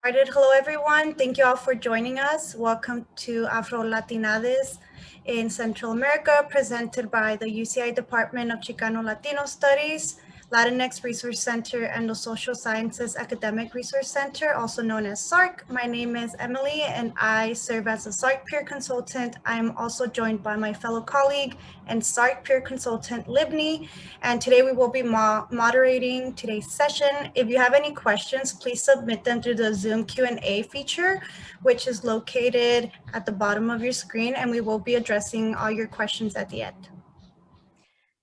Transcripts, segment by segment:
Hello, everyone. Thank you all for joining us. Welcome to Afro-Latinidades in Central America, presented by the UCI Department of Chicano Latino Studies, Latinx Resource Center, and the Social Sciences Academic Resource Center, also known as SARC. My name is Emily, and I serve as a SARC peer consultant. I'm also joined by my fellow colleague and SARC peer consultant, Libni, and today we will be moderating today's session. If you have any questions, please submit them through the Zoom Q&A feature, which is located at the bottom of your screen, and we will be addressing all your questions at the end.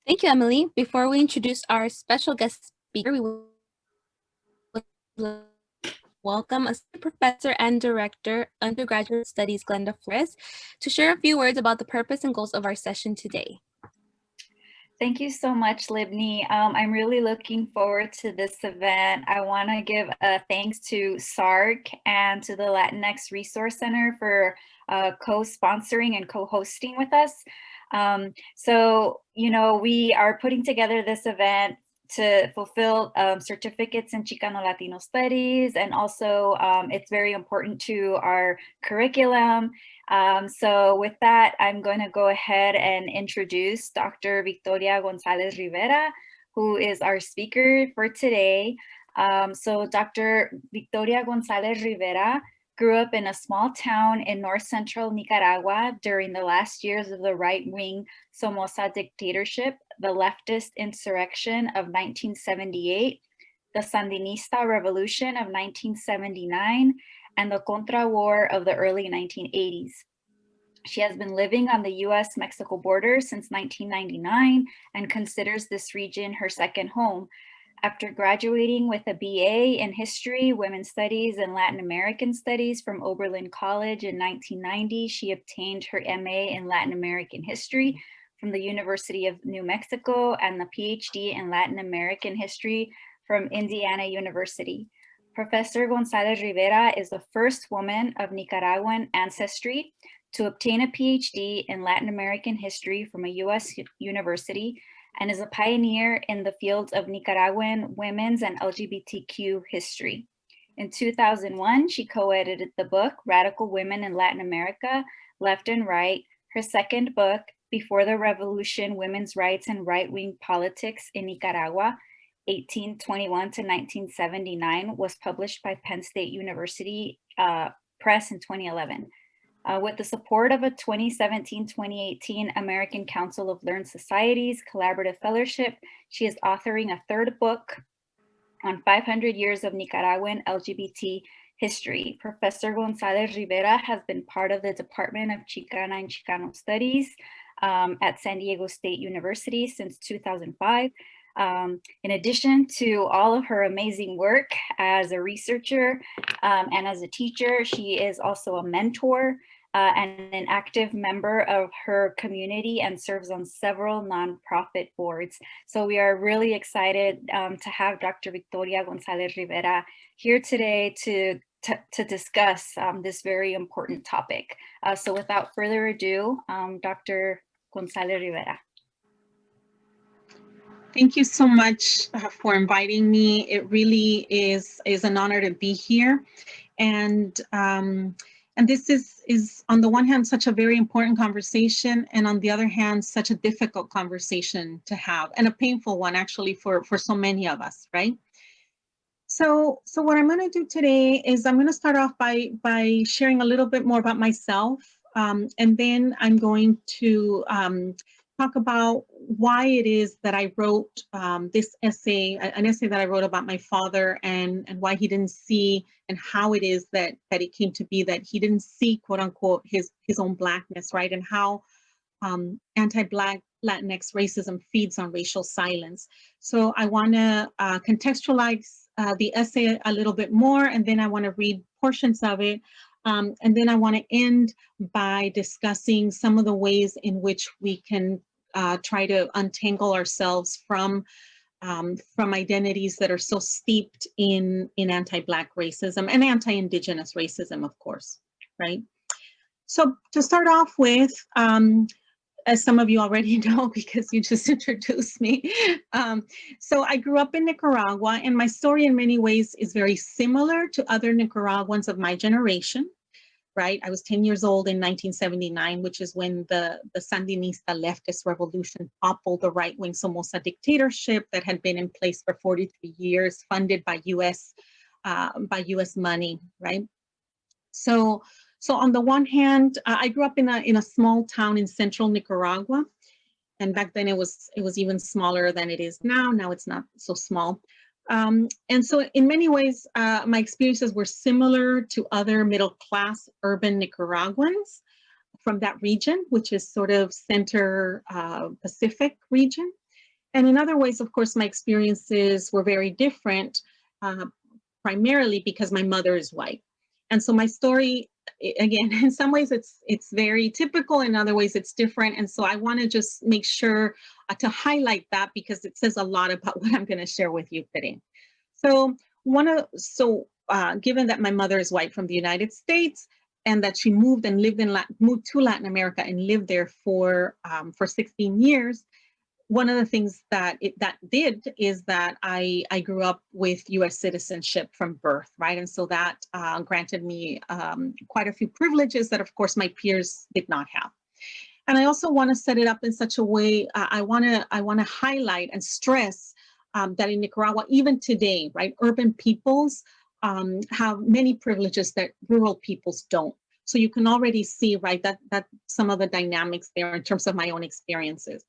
Thank you, Emily. Before we introduce our special guest speaker, we will welcome Assistant Professor and Director, Undergraduate Studies, Glenda Flores, to share a few words about the purpose and goals of our session today. Thank you so much, Libni. I'm really looking forward to this event. I want to give a thanks to SARC and to the Latinx Resource Center for co-sponsoring and co-hosting with us. We are putting together this event to fulfill certificates in Chicano Latino Studies, and also it's very important to our curriculum. So with that, I'm going to go ahead and introduce Dr. Victoria González-Rivera, who is our speaker for today. So Dr. Victoria González-Rivera grew up in a small town in north central Nicaragua during the last years of the right-wing Somoza dictatorship, the leftist insurrection of 1978, the Sandinista Revolution of 1979, and the Contra War of the early 1980s. She has been living on the US-Mexico border since 1999 and considers this region her second home. After graduating with a BA in History, Women's Studies, and Latin American Studies from Oberlin College in 1990, she obtained her MA in Latin American History from the University of New Mexico and the PhD in Latin American History from Indiana University. Professor González-Rivera is the first woman of Nicaraguan ancestry to obtain a PhD in Latin American History from a US university, and is a pioneer in the fields of Nicaraguan women's and LGBTQ history. In 2001, she co-edited the book, Radical Women in Latin America, Left and Right. Her second book, Before the Revolution, Women's Rights and Right-Wing Politics in Nicaragua, 1821 to 1979, was published by Penn State University Press in 2011. With the support of a 2017-2018 American Council of Learned Societies Collaborative Fellowship, she is authoring a third book on 500 years of Nicaraguan LGBT history. Professor González-Rivera has been part of the Department of Chicana and Chicano Studies at San Diego State University since 2005. In addition to all of her amazing work as a researcher and as a teacher, she is also a mentor and an active member of her community and serves on several nonprofit boards. So we are really excited to have Dr. Victoria González-Rivera here today to discuss this very important topic. So without further ado, Dr. González-Rivera. Thank you so much for inviting me. It really is an honor to be here. And this is on the one hand, such a very important conversation, and on the other hand, such a difficult conversation to have, and a painful one actually for so many of us, right? So what I'm gonna do today is I'm gonna start off by sharing a little bit more about myself, and then I'm going to talk about why it is that I wrote this essay, an essay that I wrote about my father, and why he didn't see, and how it is that it came to be that he didn't see, quote unquote, his own Blackness, right? And how anti-Black Latinx racism feeds on racial silence. So I wanna contextualize the essay a little bit more, and then I wanna read portions of it. And then I want to end by discussing some of the ways in which we can try to untangle ourselves from identities that are so steeped in anti-Black racism and anti-Indigenous racism, of course, right? So to start off with, as some of you already know, because you just introduced me. So I grew up in Nicaragua, and my story in many ways is very similar to other Nicaraguans of my generation, right? I was 10 years old in 1979, which is when the Sandinista leftist revolution toppled the right-wing Somoza dictatorship that had been in place for 43 years, funded by U.S. Money, right? So on the one hand, I grew up in a small town in central Nicaragua, and back then it was even smaller than it is now. Now it's not so small, and so in many ways, my experiences were similar to other middle-class urban Nicaraguans from that region, which is sort of center Pacific region. And in other ways, of course, my experiences were very different, primarily because my mother is white. And so my story, again, in some ways it's very typical, in other ways it's different. And so I want to just make sure to highlight that, because it says a lot about what I'm going to share with you today. So given that my mother is white from the United States, and that she moved to Latin America and lived there for 16 years, one of the things that did is that I grew up with U.S. citizenship from birth, right? And so that granted me quite a few privileges that, of course, my peers did not have. And I also want to set it up in such a way, I want to highlight and stress that in Nicaragua, even today, right, urban peoples have many privileges that rural peoples don't. So you can already see, right, that some of the dynamics there in terms of my own experiences.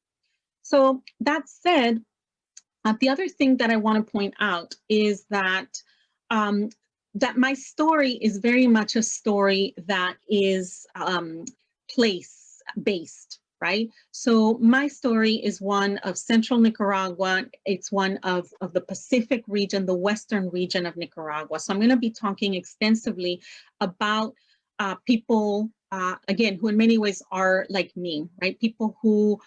So that said, the other thing that I want to point out is that that my story is very much a story that is place-based, right? So my story is one of central Nicaragua. It's one of the Pacific region, the western region of Nicaragua. So I'm going to be talking extensively about people, again, who in many ways are like me, right? People who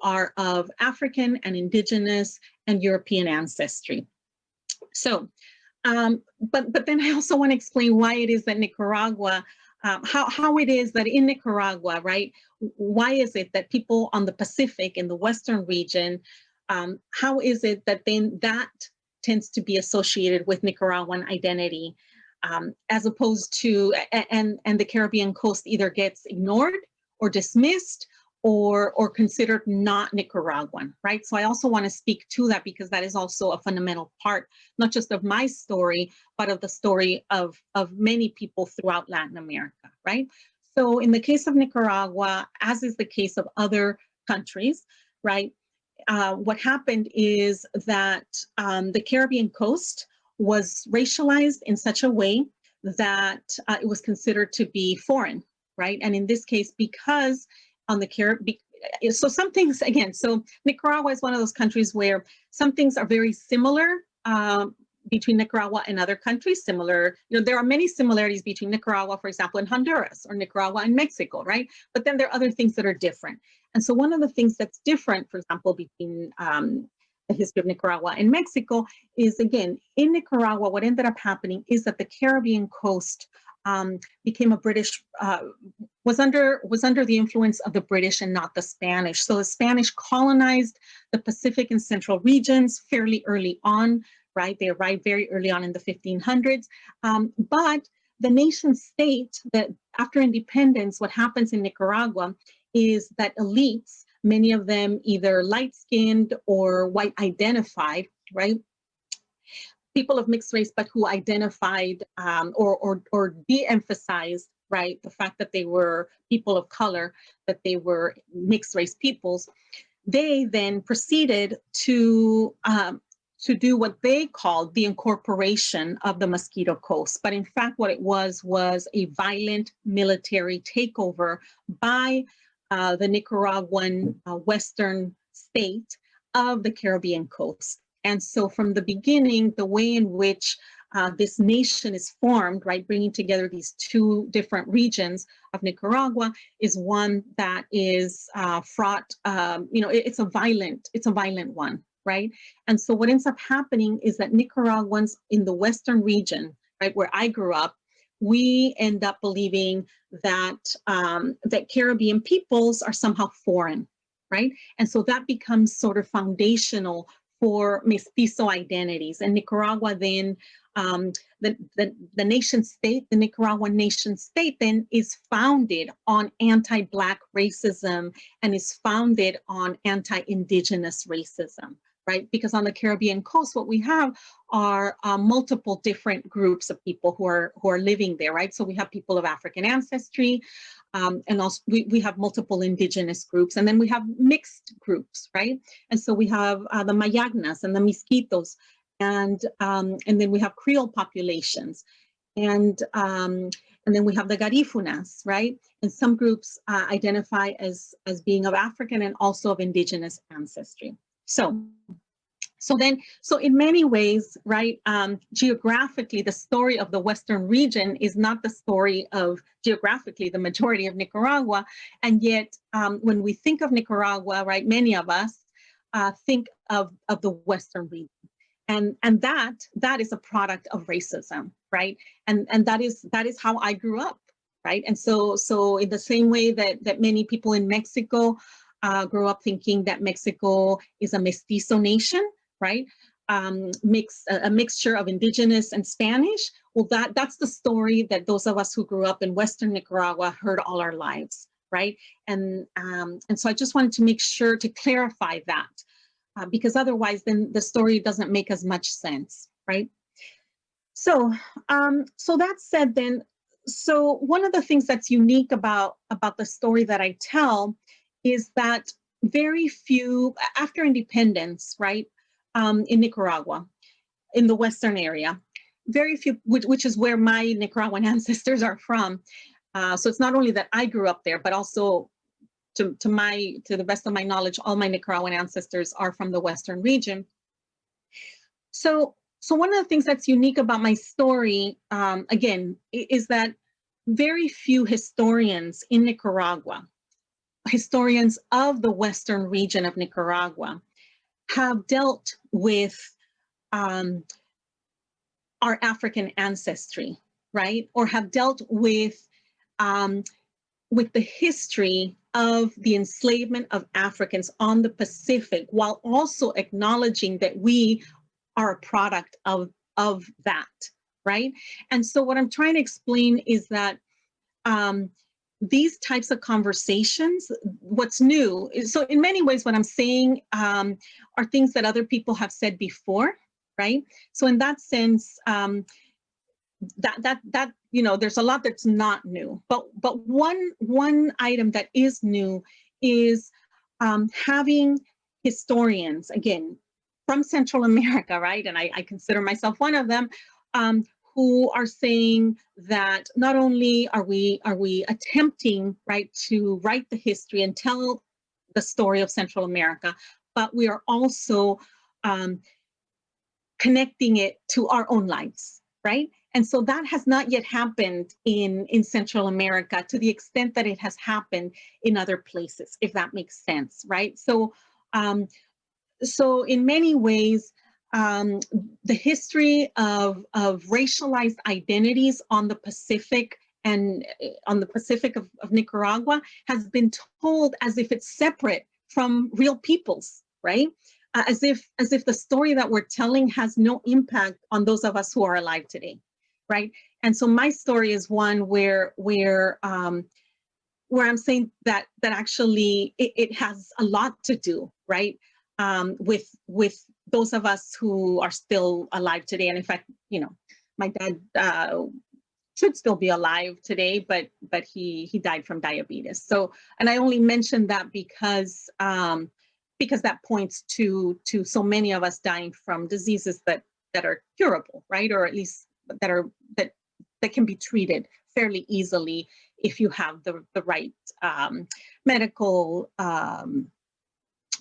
are of African and Indigenous and European ancestry. So, but then I also want to explain why it is that Nicaragua, how it is that in Nicaragua, right, why is it that people on the Pacific, in the Western region, how is it that then that tends to be associated with Nicaraguan identity, as opposed to, and the Caribbean coast either gets ignored or dismissed, or considered not Nicaraguan, right? So I also want to speak to that, because that is also a fundamental part, not just of my story, but of the story of many people throughout Latin America, right? So in the case of Nicaragua, as is the case of other countries, right, what happened is that the Caribbean coast was racialized in such a way that it was considered to be foreign, right? And in this case, because on the Caribbean, so some things, again, so Nicaragua is one of those countries where some things are very similar between Nicaragua and other countries. Similar, there are many similarities between Nicaragua, for example, and Honduras, or Nicaragua and Mexico, right? But then there are other things that are different. And so one of the things that's different, for example, between the history of Nicaragua and Mexico is, again, in Nicaragua, what ended up happening is that the Caribbean coast became a British, was under the influence of the British and not the Spanish. So the Spanish colonized the Pacific and Central regions fairly early on, right? They arrived very early on in the 1500s. But the nation state, that after independence, what happens in Nicaragua is that elites, many of them either light-skinned or white identified, right? People of mixed race, but who identified or de-emphasized, right, the fact that they were people of color, that they were mixed race peoples, they then proceeded to do what they called the incorporation of the Mosquito Coast. But in fact, what it was a violent military takeover by the Nicaraguan western state of the Caribbean coast. And so from the beginning, the way in which this nation is formed, right, bringing together these two different regions of Nicaragua, is one that is fraught, it's a violent one, right? And so what ends up happening is that Nicaraguans in the western region, right, where I grew up, we end up believing that that Caribbean peoples are somehow foreign, right? And so that becomes sort of foundational for mestizo identities. And Nicaragua then, the nation state, the Nicaraguan nation state then is founded on anti-Black racism and is founded on anti-Indigenous racism, right? Because on the Caribbean coast, what we have are multiple different groups of people who are living there, right? So we have people of African ancestry, and also we have multiple indigenous groups, and then we have mixed groups, right? And so we have the Mayagnas and the Misquitos, and then we have Creole populations, and then we have the Garifunas, right? And some groups identify as being of African and also of indigenous ancestry. So in many ways, right, geographically, the story of the Western region is not the story of geographically the majority of Nicaragua. And yet, when we think of Nicaragua, right, many of us think of the Western region. And that is a product of racism, right? And that is how I grew up, right? And so in the same way that many people in Mexico grew up thinking that Mexico is a mestizo nation, right? A mixture of indigenous and Spanish. Well, that's the story that those of us who grew up in Western Nicaragua heard all our lives, right? And so I just wanted to make sure to clarify that, because otherwise then the story doesn't make as much sense, right? So that said then, so one of the things that's unique about the story that I tell is that very few, after independence, right, in Nicaragua, in the Western area, very few, which is where my Nicaraguan ancestors are from. So it's not only that I grew up there, but also to the best of my knowledge, all my Nicaraguan ancestors are from the Western region. So one of the things that's unique about my story, again, is that very few historians in Nicaragua, historians of the Western region of Nicaragua, have dealt with our African ancestry, right? Or have dealt with the history of the enslavement of Africans on the Pacific, while also acknowledging that we are a product of that, right? And so what I'm trying to explain is that these types of conversations, what's new is, so in many ways what I'm saying are things that other people have said before, right? So in that sense, that you know, there's a lot that's not new, but one item that is new is having historians, again, from Central America, right? And I consider myself one of them, who are saying that not only are we attempting, right, to write the history and tell the story of Central America, but we are also connecting it to our own lives, right? And so that has not yet happened in Central America to the extent that it has happened in other places, if that makes sense, right? So in many ways, the history of racialized identities on the Pacific and on the Pacific of Nicaragua has been told as if it's separate from real peoples, right? As if the story that we're telling has no impact on those of us who are alive today, right? And so my story is one where I'm saying that actually it has a lot to do, right, with those of us who are still alive today. And in fact, you know, my dad should still be alive today, but he died from diabetes. So, and I only mentioned that because that points to so many of us dying from diseases that are curable, right? Or at least that can be treated fairly easily if you have the right medical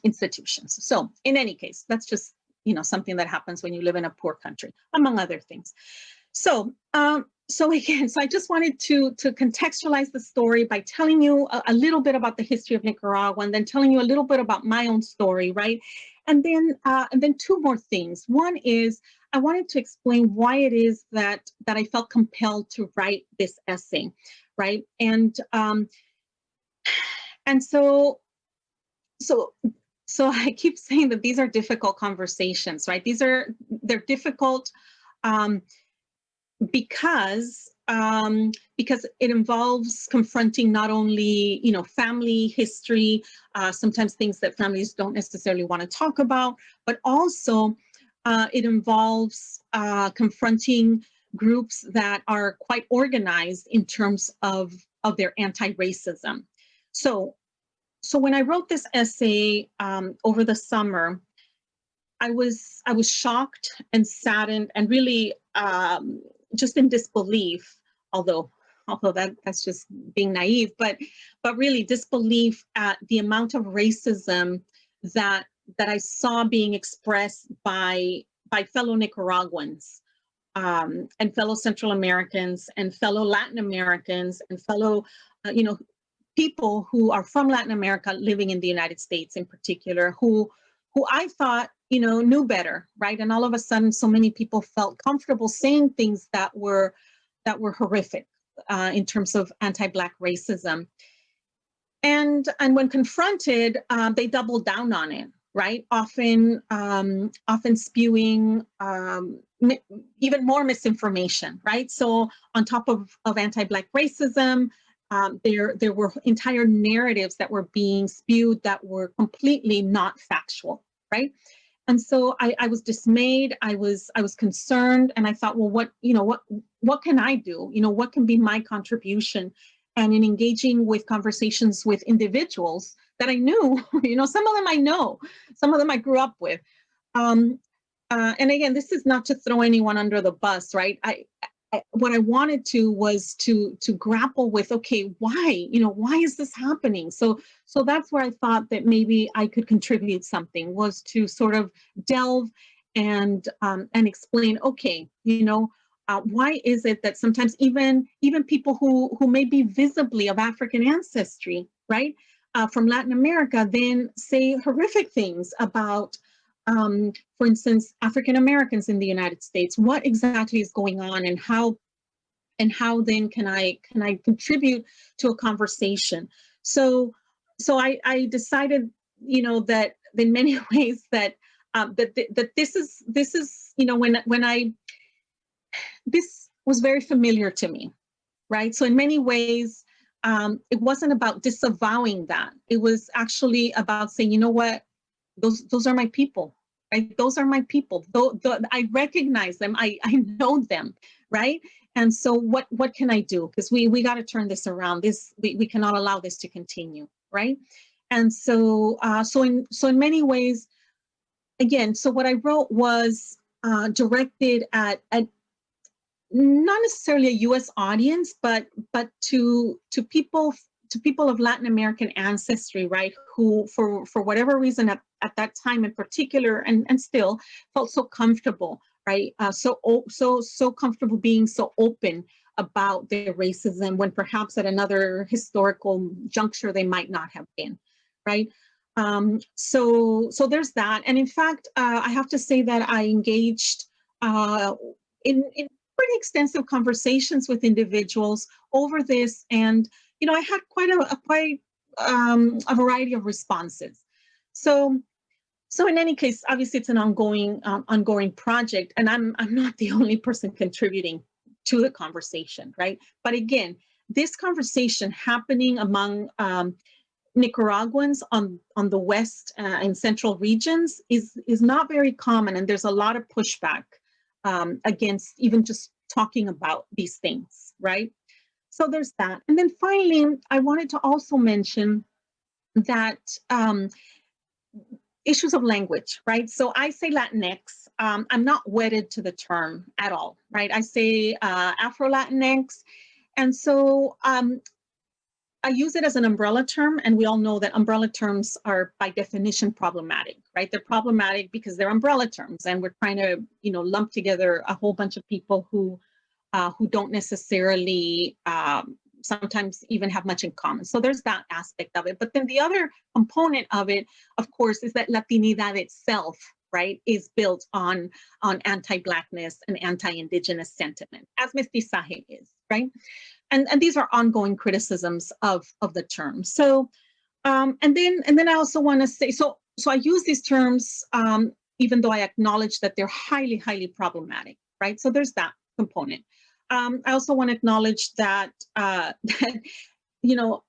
institutions. So in any case, that's just, you know, something that happens when you live in a poor country, among other things. So again, I just wanted to contextualize the story by telling you a little bit about the history of Nicaragua, and then telling you a little bit about my own story, right? And then two more things. One is I wanted to explain why it is that I felt compelled to write this essay, right? And so I keep saying that these are difficult conversations, right? They're difficult because it involves confronting not only, you know, family history, sometimes things that families don't necessarily want to talk about, but also it involves confronting groups that are quite organized in terms of their anti-racism. So when I wrote this essay over the summer, I was shocked and saddened and really just in disbelief, although that's just being naive, but really disbelief at the amount of racism that I saw being expressed by fellow Nicaraguans and fellow Central Americans and fellow Latin Americans and fellow people who are from Latin America living in the United States in particular, who I thought, you know, knew better, right? And all of a sudden, so many people felt comfortable saying things that were horrific in terms of anti-Black racism. And when confronted, they doubled down on it, right? Often spewing even more misinformation, right? So on top of anti-Black racism, there were entire narratives that were being spewed that were completely not factual, right? And so I was dismayed. I was concerned, and I thought, well, what can I do? You know, what can be my contribution? And in engaging with conversations with individuals that I knew, you know, some of them I know, some of them I grew up with. And again, this is not to throw anyone under the bus, right? What I wanted to was to grapple with, okay, why is this happening? So that's where I thought that maybe I could contribute something, was to sort of delve and explain, okay, you know, why is it that sometimes even people who may be visibly of African ancestry, right, from Latin America, then say horrific things about, for instance, African Americans in the United States? What exactly is going on, and how then can I contribute to a conversation? So I decided, you know, that in many ways that this is you know, when this was very familiar to me, right? So in many ways, it wasn't about disavowing that. It was actually about saying, you know what, those are my people, right? Those are my people. I recognize them. I know them, right? And so what can I do? Because we got to turn this around. We cannot allow this to continue, right? And so in many ways, again, so what I wrote was directed at not necessarily a U.S. audience, but to people of Latin American ancestry, right? Who for whatever reason at that time in particular, and still felt so comfortable, right? So comfortable being so open about their racism when perhaps at another historical juncture they might not have been, right? So there's that. And in fact, I have to say that I engaged in pretty extensive conversations with individuals over this, and you know, I had quite a variety of responses. So in any case, obviously it's an ongoing project, and I'm not the only person contributing to the conversation, right? But again, this conversation happening among Nicaraguans on the west and central regions is not very common, and there's a lot of pushback against even just talking about these things, right? So there's that. And then finally, I wanted to also mention that issues of language, right? So I say Latinx. I'm not wedded to the term at all, right? I say Afro-Latinx. And so I use it as an umbrella term, and we all know that umbrella terms are by definition problematic, right? They're problematic because they're umbrella terms, and we're trying to, you know, lump together a whole bunch of people who don't necessarily sometimes even have much in common. So there's that aspect of it. But then the other component of it, of course, is that Latinidad itself, right, is built on anti-Blackness and anti-Indigenous sentiment, as mestizaje is, right? And these are ongoing criticisms of the term. So, and then I also want to say, so I use these terms, even though I acknowledge that they're highly, highly problematic, right? So there's that component. I also want to acknowledge that, you know,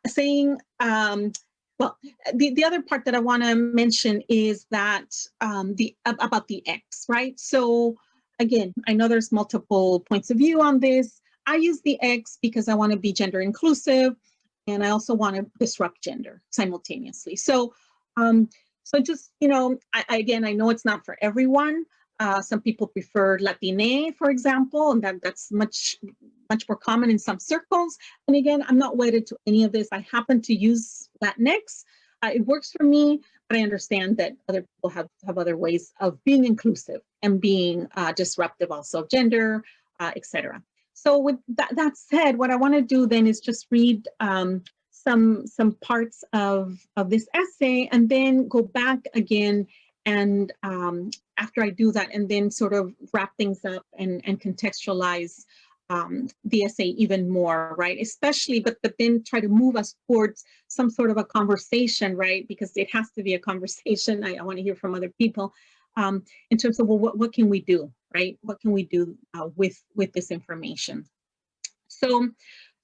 saying, well, the other part that I want to mention is that about the X, right? So again, I know there's multiple points of view on this. I use the X because I want to be gender inclusive, and I also want to disrupt gender simultaneously. So, so just, you know, again, I know it's not for everyone. Some people prefer Latine, for example, and that's much more common in some circles. And again, I'm not wedded to any of this. I happen to use Latinx. It works for me, but I understand that other people have other ways of being inclusive and being disruptive also of gender, etc. So with that said, what I want to do then is just read some parts of this essay and then go back again and after I do that, and then sort of wrap things up and contextualize the essay even more, right? Especially, but then try to move us towards some sort of a conversation, right? Because it has to be a conversation. I want to hear from other people in terms of, well, what can we do, right? What can we do with this information?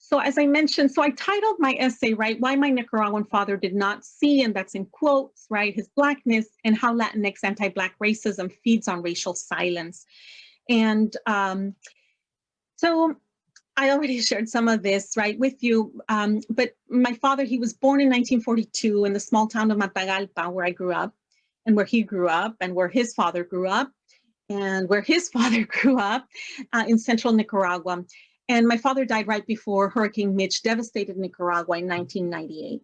So as I mentioned, so I titled my essay, right, Why My Nicaraguan Father Did Not See, and that's in quotes, right, his Blackness, and how Latinx anti-Black racism feeds on racial silence. And so I already shared some of this, right, with you, but my father, he was born in 1942 in the small town of Matagalpa, where I grew up, and where he grew up, and where his father grew up, and where his father grew up in central Nicaragua. And my father died right before Hurricane Mitch devastated Nicaragua in 1998.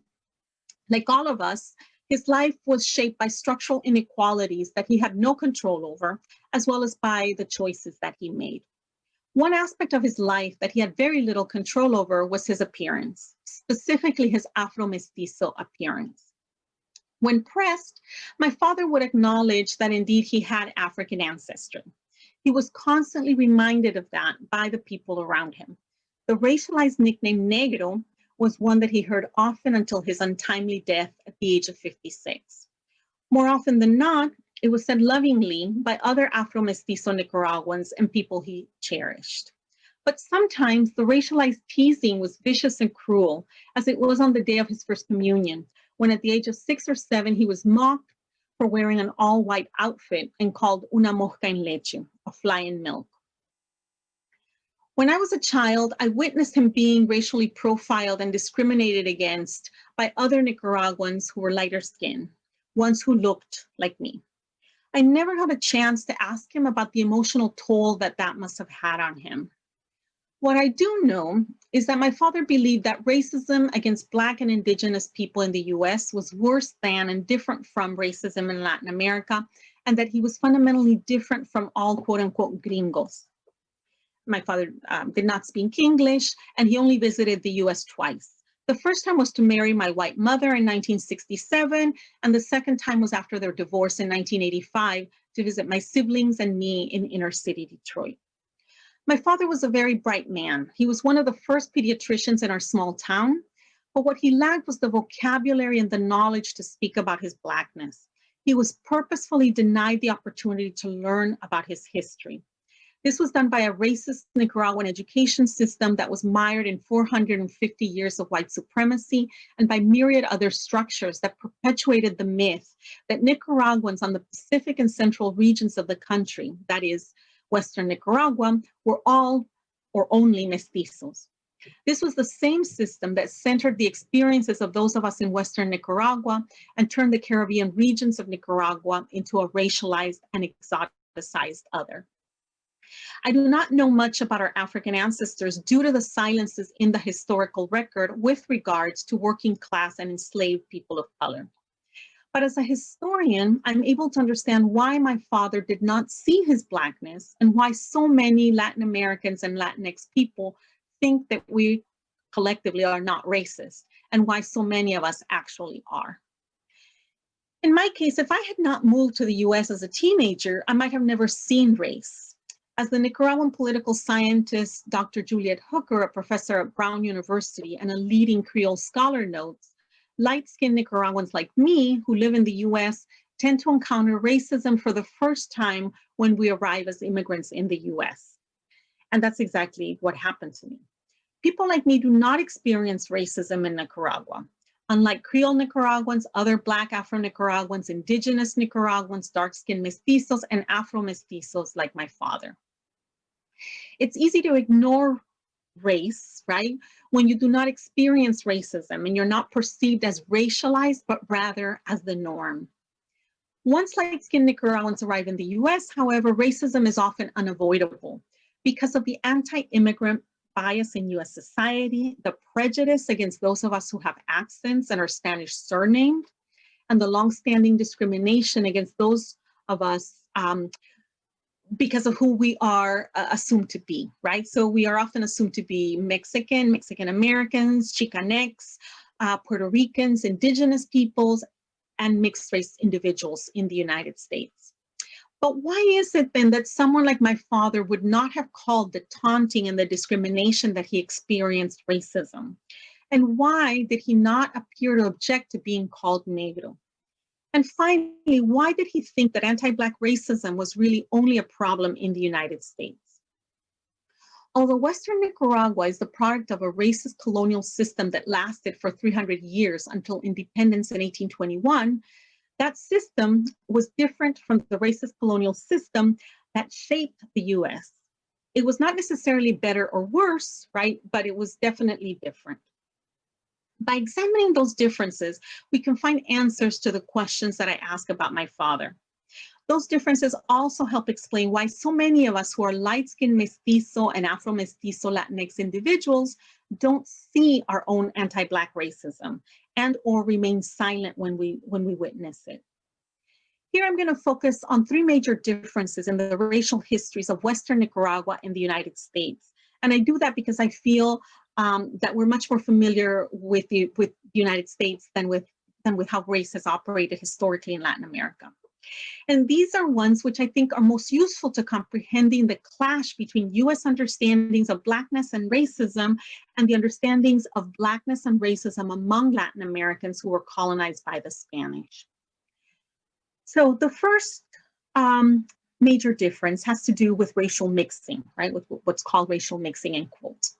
Like all of us, his life was shaped by structural inequalities that he had no control over, as well as by the choices that he made. One aspect of his life that he had very little control over was his appearance, specifically his Afro-Mestizo appearance. When pressed, my father would acknowledge that indeed he had African ancestry. He was constantly reminded of that by the people around him. The racialized nickname Negro was one that he heard often until his untimely death at the age of 56. More often than not, it was said lovingly by other Afro-Mestizo Nicaraguans and people he cherished. But sometimes the racialized teasing was vicious and cruel, as it was on the day of his first communion, when at the age of 6 or 7, he was mocked for wearing an all-white outfit and called una mosca en leche, a fly in milk. When I was a child, I witnessed him being racially profiled and discriminated against by other Nicaraguans who were lighter skinned, ones who looked like me. I never had a chance to ask him about the emotional toll that must have had on him. What I do know is that my father believed that racism against Black and Indigenous people in the US was worse than and different from racism in Latin America, and that he was fundamentally different from all quote unquote gringos. My father did not speak English, and he only visited the US twice. The first time was to marry my white mother in 1967, and the second time was after their divorce in 1985 to visit my siblings and me in inner city Detroit. My father was a very bright man. He was one of the first pediatricians in our small town, but what he lacked was the vocabulary and the knowledge to speak about his Blackness. He was purposefully denied the opportunity to learn about his history. This was done by a racist Nicaraguan education system that was mired in 450 years of white supremacy, and by myriad other structures that perpetuated the myth that Nicaraguans on the Pacific and central regions of the country, that is, Western Nicaragua, were all or only mestizos. This was the same system that centered the experiences of those of us in Western Nicaragua and turned the Caribbean regions of Nicaragua into a racialized and exoticized other. I do not know much about our African ancestors due to the silences in the historical record with regards to working class and enslaved people of color. But as a historian, I'm able to understand why my father did not see his Blackness and why so many Latin Americans and Latinx people think that we collectively are not racist, and why so many of us actually are. In my case, if I had not moved to the US as a teenager, I might have never seen race. As the Nicaraguan political scientist, Dr. Juliet Hooker, a professor at Brown University and a leading Creole scholar, notes, light-skinned Nicaraguans like me who live in the US tend to encounter racism for the first time when we arrive as immigrants in the US. And that's exactly what happened to me. People like me do not experience racism in Nicaragua. Unlike Creole Nicaraguans, other Black Afro-Nicaraguans, indigenous Nicaraguans, dark-skinned mestizos, and Afro-mestizos like my father. It's easy to ignore race, right, when you do not experience racism and you're not perceived as racialized, but rather as the norm. Once light-skinned Nicaraguans arrive in the US, however, racism is often unavoidable because of the anti-immigrant bias in US society, the prejudice against those of us who have accents and are Spanish surnamed, and the longstanding discrimination against those of us because of who we are assumed to be, right? So we are often assumed to be Mexican, Mexican Americans, Chicanx, Puerto Ricans, indigenous peoples, and mixed race individuals in the United States. But why is it then that someone like my father would not have called the taunting and the discrimination that he experienced racism? And why did he not appear to object to being called negro? And finally, why did he think that anti-Black racism was really only a problem in the United States? Although Western Nicaragua is the product of a racist colonial system that lasted for 300 years until independence in 1821, that system was different from the racist colonial system that shaped the US. It was not necessarily better or worse, right? But it was definitely different. By examining those differences, we can find answers to the questions that I ask about my father. Those differences also help explain why so many of us who are light-skinned mestizo and Afro-mestizo Latinx individuals don't see our own anti-Black racism and or remain silent when we witness it. Here I'm going to focus on three major differences in the racial histories of Western Nicaragua and the United States. And I do that because I feel that we're much more familiar with the United States than with how race has operated historically in Latin America. And these are ones which I think are most useful to comprehending the clash between US understandings of Blackness and racism and the understandings of Blackness and racism among Latin Americans who were colonized by the Spanish. So the first major difference has to do with racial mixing, right? With what's called racial mixing in quotes.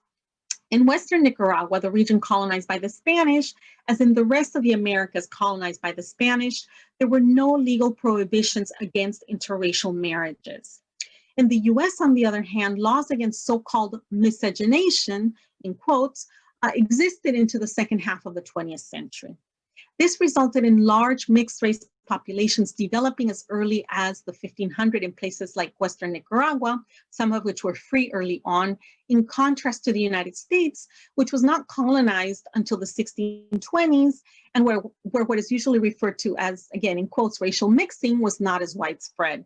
In Western Nicaragua, the region colonized by the Spanish, as in the rest of the Americas colonized by the Spanish, there were no legal prohibitions against interracial marriages. In the US, on the other hand, laws against so-called miscegenation, in quotes, existed into the second half of the 20th century. This resulted in large mixed race populations developing as early as the 1500s in places like Western Nicaragua, some of which were free early on, in contrast to the United States, which was not colonized until the 1620s, and where what is usually referred to as, again, in quotes, racial mixing was not as widespread.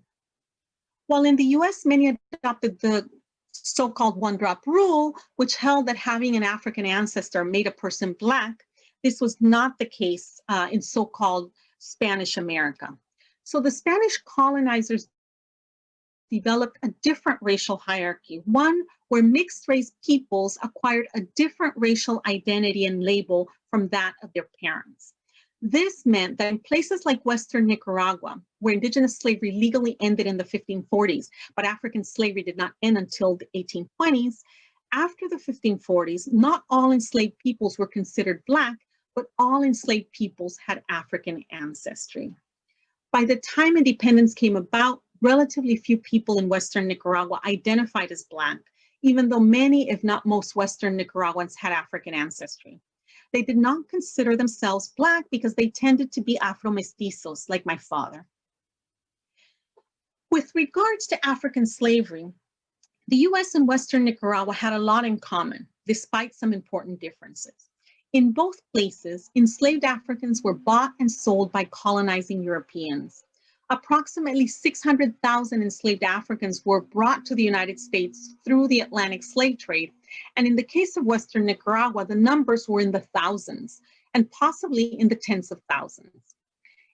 While in the US, many adopted the so-called one-drop rule, which held that having an African ancestor made a person Black, this was not the case in so-called Spanish America. So the Spanish colonizers developed a different racial hierarchy, one where mixed race peoples acquired a different racial identity and label from that of their parents. This meant that in places like Western Nicaragua, where indigenous slavery legally ended in the 1540s, but African slavery did not end until the 1820s, after the 1540s, not all enslaved peoples were considered Black, but all enslaved peoples had African ancestry. By the time independence came about, relatively few people in Western Nicaragua identified as Black, even though many, if not most, Western Nicaraguans had African ancestry. They did not consider themselves Black because they tended to be Afro-mestizos, like my father. With regards to African slavery, the US and Western Nicaragua had a lot in common, despite some important differences. In both places, enslaved Africans were bought and sold by colonizing Europeans. Approximately 600,000 enslaved Africans were brought to the United States through the Atlantic slave trade. And in the case of Western Nicaragua, the numbers were in the thousands and possibly in the tens of thousands.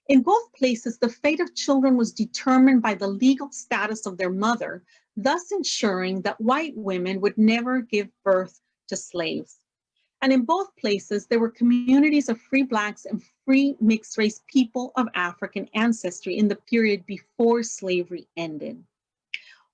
In both places, the fate of children was determined by the legal status of their mother, thus ensuring that white women would never give birth to slaves. And in both places, there were communities of free Blacks and free mixed race people of African ancestry in the period before slavery ended.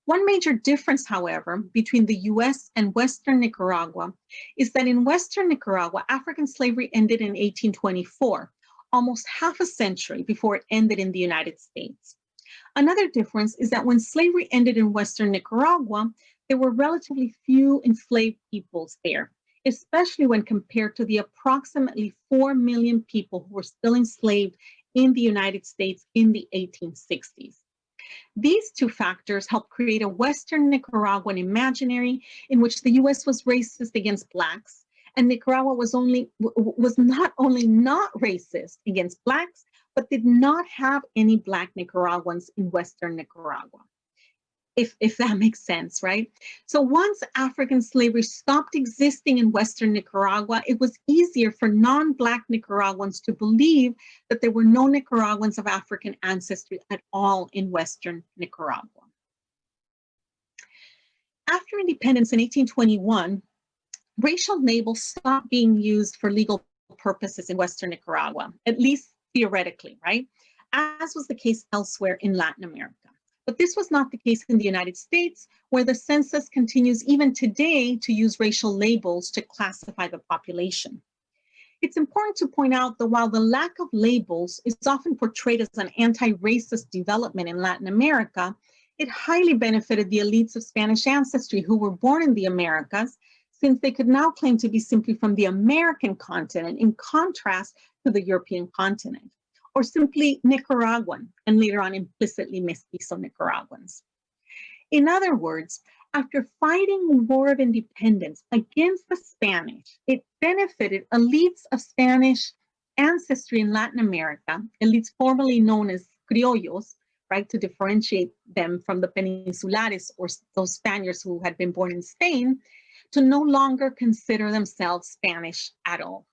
One major difference, however, between the US and Western Nicaragua is that in Western Nicaragua, African slavery ended in 1824, almost half a century before it ended in the United States. Another difference is that when slavery ended in Western Nicaragua, there were relatively few enslaved peoples there, especially when compared to the approximately 4 million people who were still enslaved in the United States in the 1860s. These two factors helped create a Western Nicaraguan imaginary in which the US was racist against Blacks, and Nicaragua was not only not racist against Blacks, but did not have any Black Nicaraguans in Western Nicaragua. If that makes sense, right? So once African slavery stopped existing in Western Nicaragua, it was easier for non-Black Nicaraguans to believe that there were no Nicaraguans of African ancestry at all in Western Nicaragua. After independence in 1821, racial labels stopped being used for legal purposes in Western Nicaragua, at least theoretically, right? As was the case elsewhere in Latin America. But this was not the case in the United States, where the census continues even today to use racial labels to classify the population. It's important to point out that while the lack of labels is often portrayed as an anti-racist development in Latin America, it highly benefited the elites of Spanish ancestry who were born in the Americas, since they could now claim to be simply from the American continent in contrast to the European continent, or simply Nicaraguan, and later on implicitly mestizo Nicaraguans. In other words, after fighting the War of Independence against the Spanish, it benefited elites of Spanish ancestry in Latin America, elites formerly known as criollos, right, to differentiate them from the peninsulares, or those Spaniards who had been born in Spain, to no longer consider themselves Spanish at all.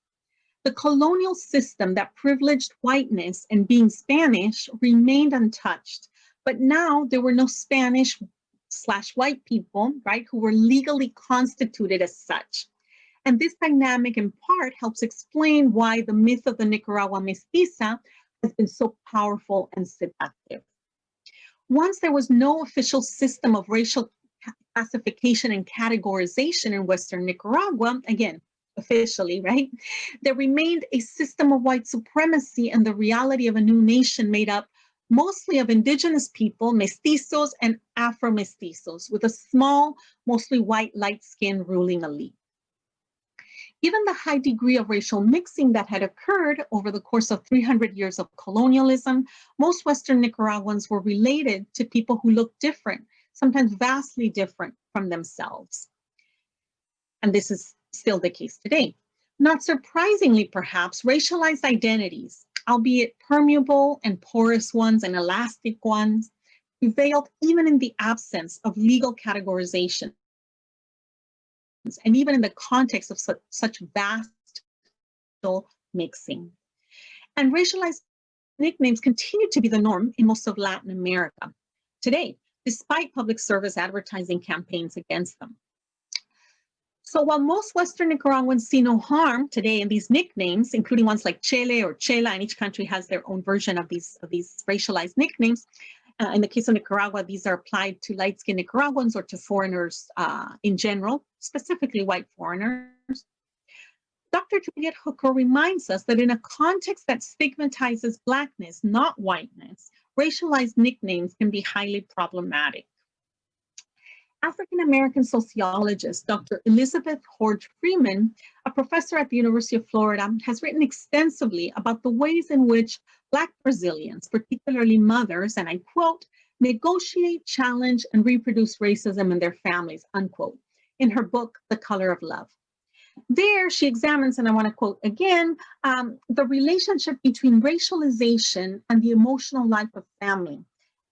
The colonial system that privileged whiteness and being Spanish remained untouched, but now there were no Spanish/white people, right, who were legally constituted as such. And this dynamic in part helps explain why the myth of the Nicaragua mestiza has been so powerful and seductive. Once there was no official system of racial classification and categorization in Western Nicaragua, again, officially, right? There remained a system of white supremacy and the reality of a new nation made up mostly of indigenous people, mestizos and Afro-mestizos, with a small, mostly white, light-skinned ruling elite. Given the high degree of racial mixing that had occurred over the course of 300 years of colonialism, most Western Nicaraguans were related to people who looked different, sometimes vastly different from themselves. And this is still the case today. Not surprisingly, perhaps, racialized identities, albeit permeable and porous ones and elastic ones, prevailed even in the absence of legal categorization, and even in the context of such vast mixing. And racialized nicknames continue to be the norm in most of Latin America today, despite public service advertising campaigns against them. So while most Western Nicaraguans see no harm today in these nicknames, including ones like Chele or Chela, and each country has their own version of these racialized nicknames, in the case of Nicaragua, these are applied to light-skinned Nicaraguans or to foreigners in general, specifically white foreigners. Dr. Juliet Hooker reminds us that in a context that stigmatizes Blackness, not whiteness, racialized nicknames can be highly problematic. African-American sociologist Dr. Elizabeth Horge Freeman, a professor at the University of Florida, has written extensively about the ways in which Black Brazilians, particularly mothers, and I quote, negotiate, challenge, and reproduce racism in their families, unquote, in her book, The Color of Love. There, she examines, and I want to quote again, the relationship between racialization and the emotional life of family,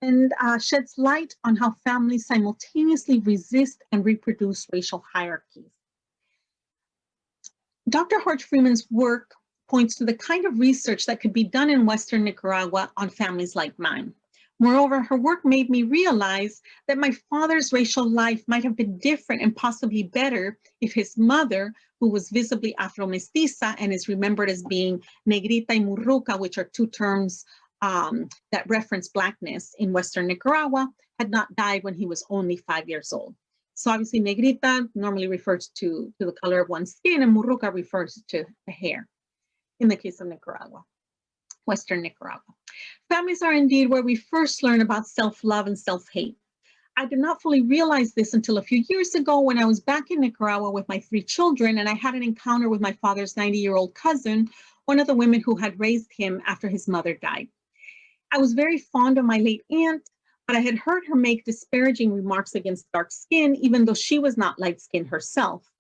and sheds light on how families simultaneously resist and reproduce racial hierarchies. Dr. Jorge Freeman's work points to the kind of research that could be done in Western Nicaragua on families like mine. Moreover, her work made me realize that my father's racial life might have been different and possibly better if his mother, who was visibly Afro-Mestiza and is remembered as being negrita y murruca, which are two terms that reference Blackness in Western Nicaragua, had not died when he was only 5 years old. So obviously negrita normally refers to the color of one's skin, and murruca refers to the hair in the case of Nicaragua, Western Nicaragua. Families are indeed where we first learn about self-love and self-hate. I did not fully realize this until a few years ago when I was back in Nicaragua with my 3 children, and I had an encounter with my father's 90-year-old cousin, one of the women who had raised him after his mother died. I was very fond of my late aunt, but I had heard her make disparaging remarks against dark skin, even though she was not light-skinned herself.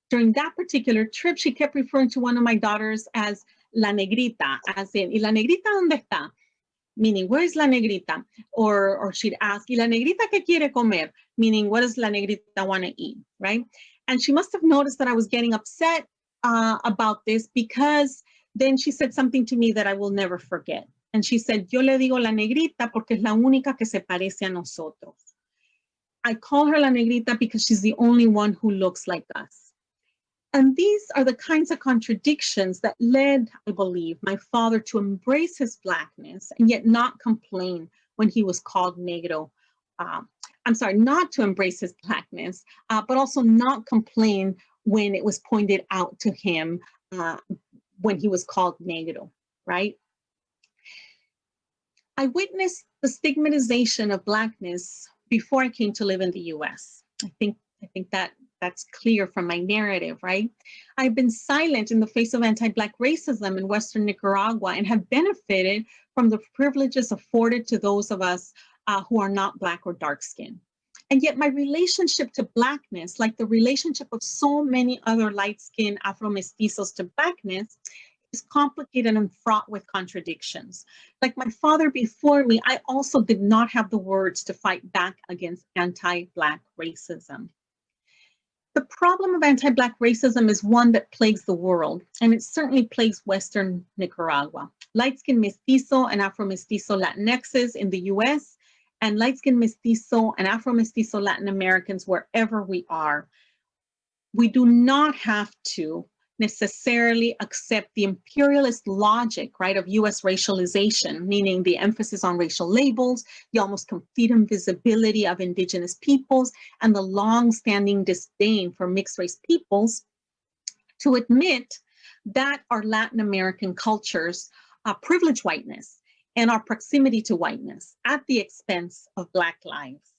During that particular trip, she kept referring to one of my daughters as la negrita, as in, ¿y la negrita dónde está? Meaning, where is la negrita? Or she'd ask, ¿y la negrita qué quiere comer? Meaning, what does la negrita want to eat, right? And she must have noticed that I was getting upset about this, because then she said something to me that I will never forget. And she said, yo le digo la negrita porque es la única que se parece a nosotros. I call her la negrita because she's the only one who looks like us. And these are the kinds of contradictions that led, I believe, my father to embrace his Blackness and yet not complain when he was called negro. I'm sorry, not to embrace his Blackness, but also not complain when it was pointed out to him when he was called negro, right? I witnessed the stigmatization of Blackness before I came to live in the US. I think that's clear from my narrative, right? I've been silent in the face of anti-Black racism in Western Nicaragua and have benefited from the privileges afforded to those of us who are not Black or dark-skinned. And yet my relationship to Blackness, like the relationship of so many other light-skinned Afro-Mestizos to Blackness, is complicated and fraught with contradictions. Like my father before me, I also did not have the words to fight back against anti-Black racism. The problem of anti-Black racism is one that plagues the world, and it certainly plagues Western Nicaragua. Light-skinned Mestizo and Afro-Mestizo Latinxes in the US, and light-skinned Mestizo and Afro-Mestizo Latin Americans wherever we are. We do not have to necessarily accept the imperialist logic, right, of US racialization, meaning the emphasis on racial labels, the almost complete invisibility of indigenous peoples, and the long-standing disdain for mixed-race peoples, to admit that our Latin American cultures privilege whiteness and our proximity to whiteness at the expense of Black lives.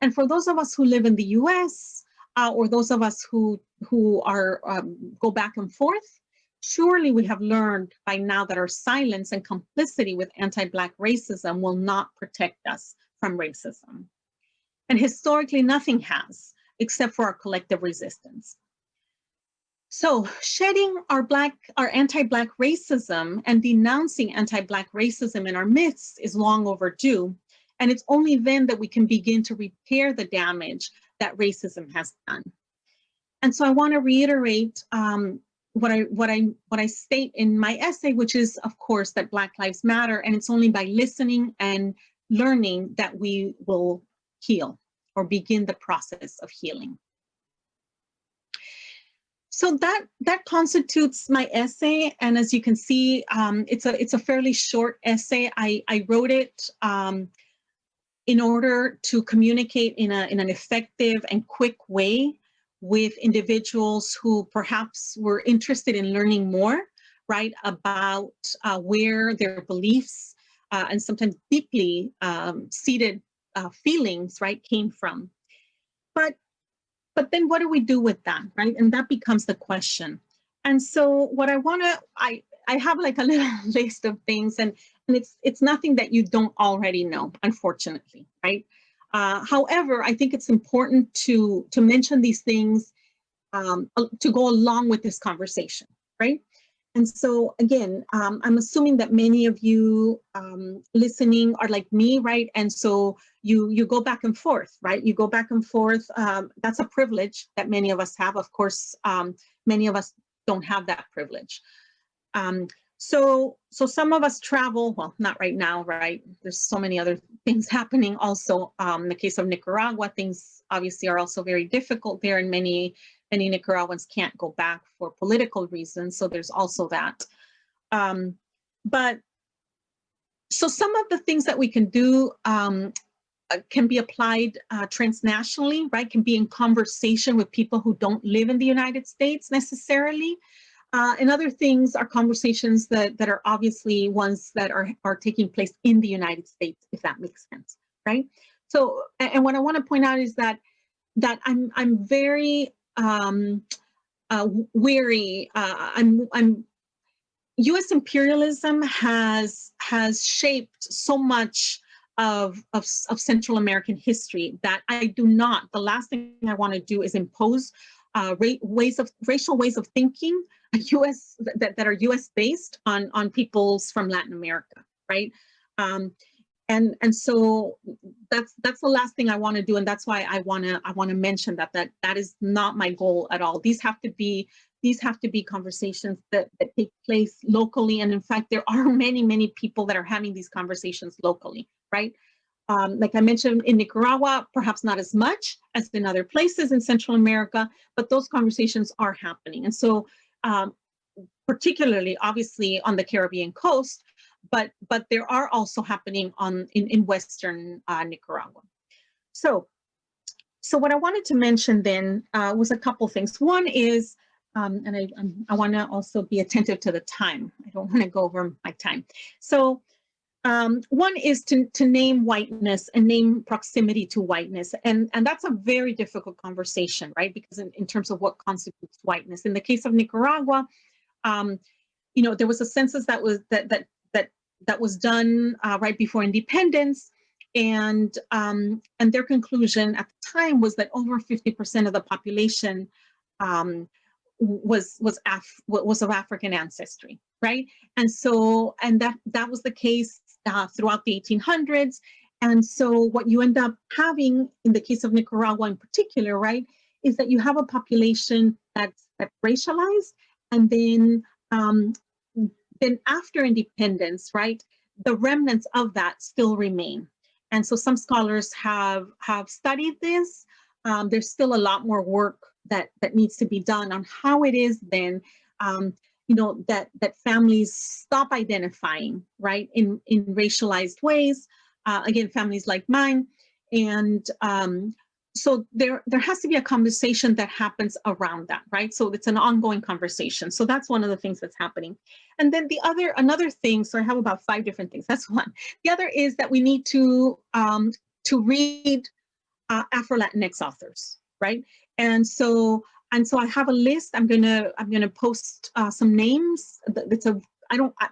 And for those of us who live in the US, or those of us who are go back and forth, surely we have learned by now that our silence and complicity with anti-Black racism will not protect us from racism. And historically, nothing has, except for our collective resistance. So shedding our anti-Black racism and denouncing anti-Black racism in our midst is long overdue. And it's only then that we can begin to repair the damage that racism has done. And so I want to reiterate what I state in my essay, which is, of course, that Black lives matter, and it's only by listening and learning that we will heal or begin the process of healing. So that constitutes my essay, and as you can see, it's a fairly short essay. I wrote it in order to communicate in an effective and quick way with individuals who perhaps were interested in learning more, right, about where their beliefs and sometimes deeply seated feelings, right, came from. But then what do we do with that, right? And that becomes the question. And so what I have like a little list of things, and it's nothing that you don't already know, unfortunately, right? However, I think it's important to mention these things to go along with this conversation, right? And so again, I'm assuming that many of you listening are like me, right? And so you go back and forth, right? You go back and forth. That's a privilege that many of us have. Of course, many of us don't have that privilege. So some of us travel, well, not right now, right? There's so many other things happening also. In the case of Nicaragua, things obviously are also very difficult there, and many Nicaraguans can't go back for political reasons. So there's also that. But so some of the things that we can do can be applied transnationally, right? Can be in conversation with people who don't live in the United States necessarily. And other things are conversations that are obviously ones that are taking place in the United States, if that makes sense, right? So, and what I want to point out is that I'm very weary. U.S. imperialism has shaped so much of Central American history that I do not. The last thing I want to do is impose racial ways of thinking, U.S. that are U.S. based on peoples from Latin America, right? And so that's the last thing I want to do, and that's why I want to mention that is not my goal at all. These have to be conversations that take place locally, and in fact, there are many people that are having these conversations locally, right? Like I mentioned, in Nicaragua, perhaps not as much as in other places in Central America, but those conversations are happening, and so particularly, obviously, on the Caribbean coast. But there are also happening in Western Nicaragua. So what I wanted to mention then was a couple things. One is, and I want to also be attentive to the time. I don't want to go over my time. So one is to name whiteness and name proximity to whiteness, and that's a very difficult conversation, right? Because in terms of what constitutes whiteness. In the case of Nicaragua, there was a census that was done right before independence, and their conclusion at the time was that over 50% of the population was of African ancestry, right? And so that was the case throughout the 1800s. And so what you end up having in the case of Nicaragua in particular, right, is that you have a population that's racialized, and then after independence, right, the remnants of that still remain. And so some scholars have studied this. There's still a lot more work that needs to be done on how it is then, that families stop identifying, right, in racialized ways. Again, families like mine. And so there has to be a conversation that happens around that, right? So it's an ongoing conversation. So that's one of the things that's happening. And then another thing, so I have about 5 different things. That's one. The other is that we need to read Afro-Latinx authors, right? And so I have a list. I'm gonna post some names.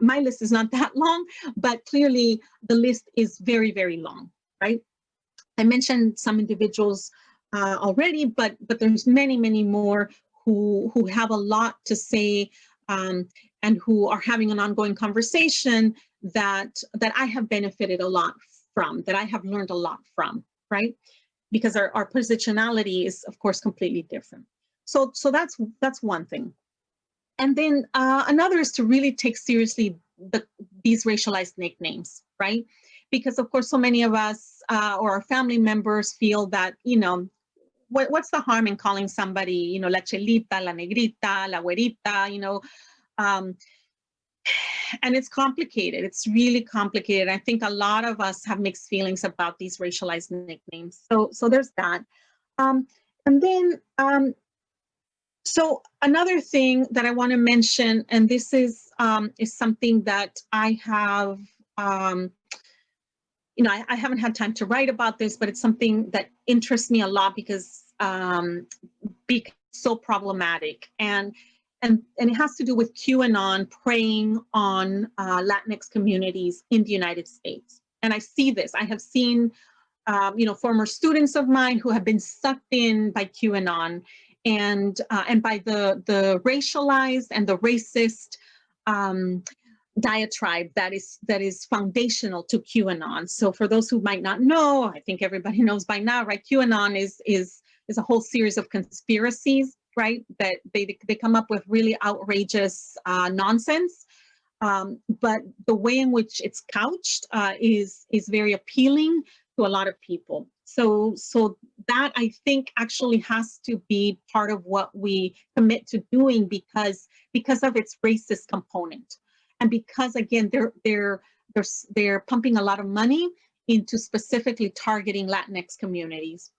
My list is not that long, but clearly the list is very, very long, right? I mentioned some individuals already, but there's many more who have a lot to say and who are having an ongoing conversation that I have benefited a lot from, that I have learned a lot from, right? Because our positionality is, of course, completely different. So that's one thing. And then another is to really take seriously these racialized nicknames, right? Because of course, so many of us or our family members feel that, what's the harm in calling somebody, la chelita, la negrita, la güerita, and it's complicated. It's really complicated. I think a lot of us have mixed feelings about these racialized nicknames. So there's that. And then, so another thing that I want to mention, and this is something that I have, I haven't had time to write about this, but it's something that interests me a lot because it's so problematic. And it has to do with QAnon preying on Latinx communities in the United States. And I see this. I have seen, former students of mine who have been sucked in by QAnon and by the racialized and the racist diatribe that is foundational to QAnon. So for those who might not know, I think everybody knows by now, right? QAnon is a whole series of conspiracies, right? That they come up with really outrageous nonsense. But the way in which it's couched is very appealing to a lot of people. So that, I think, actually has to be part of what we commit to doing because of its racist component, and because, again, they're pumping a lot of money into specifically targeting Latinx communities,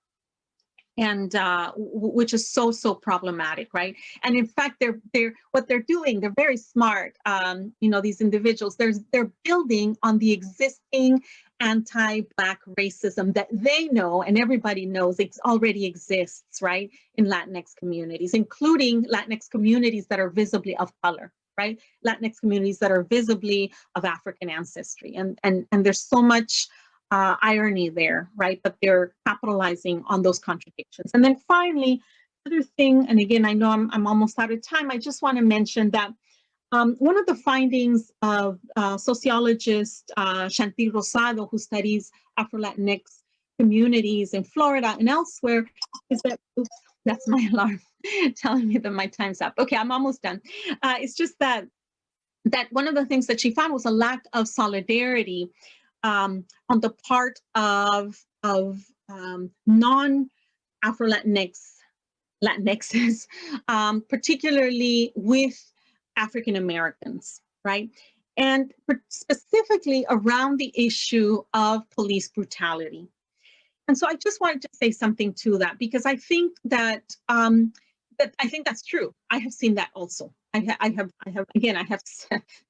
and which is so problematic, right? And in fact, what they're doing, they're very smart. These individuals, they're building on the existing anti-Black racism that they know and everybody knows it already exists, right, in Latinx communities, including Latinx communities that are visibly of color, right? Latinx communities that are visibly of African ancestry, and there's so much irony there, right? But they're capitalizing on those contradictions. And then finally, other thing, and again, I know I'm almost out of time. I just want to mention that one of the findings of sociologist Chantil Rosado, who studies Afro-Latinx communities in Florida and elsewhere, is that, oops, that's my alarm telling me that my time's up. Okay, I'm almost done. It's just that one of the things that she found was a lack of solidarity on the part of non-Afro-Latinxes, particularly with African Americans, right? And specifically around the issue of police brutality. And so I just wanted to say something to that, because I think that I think that's true. I have seen that also. I have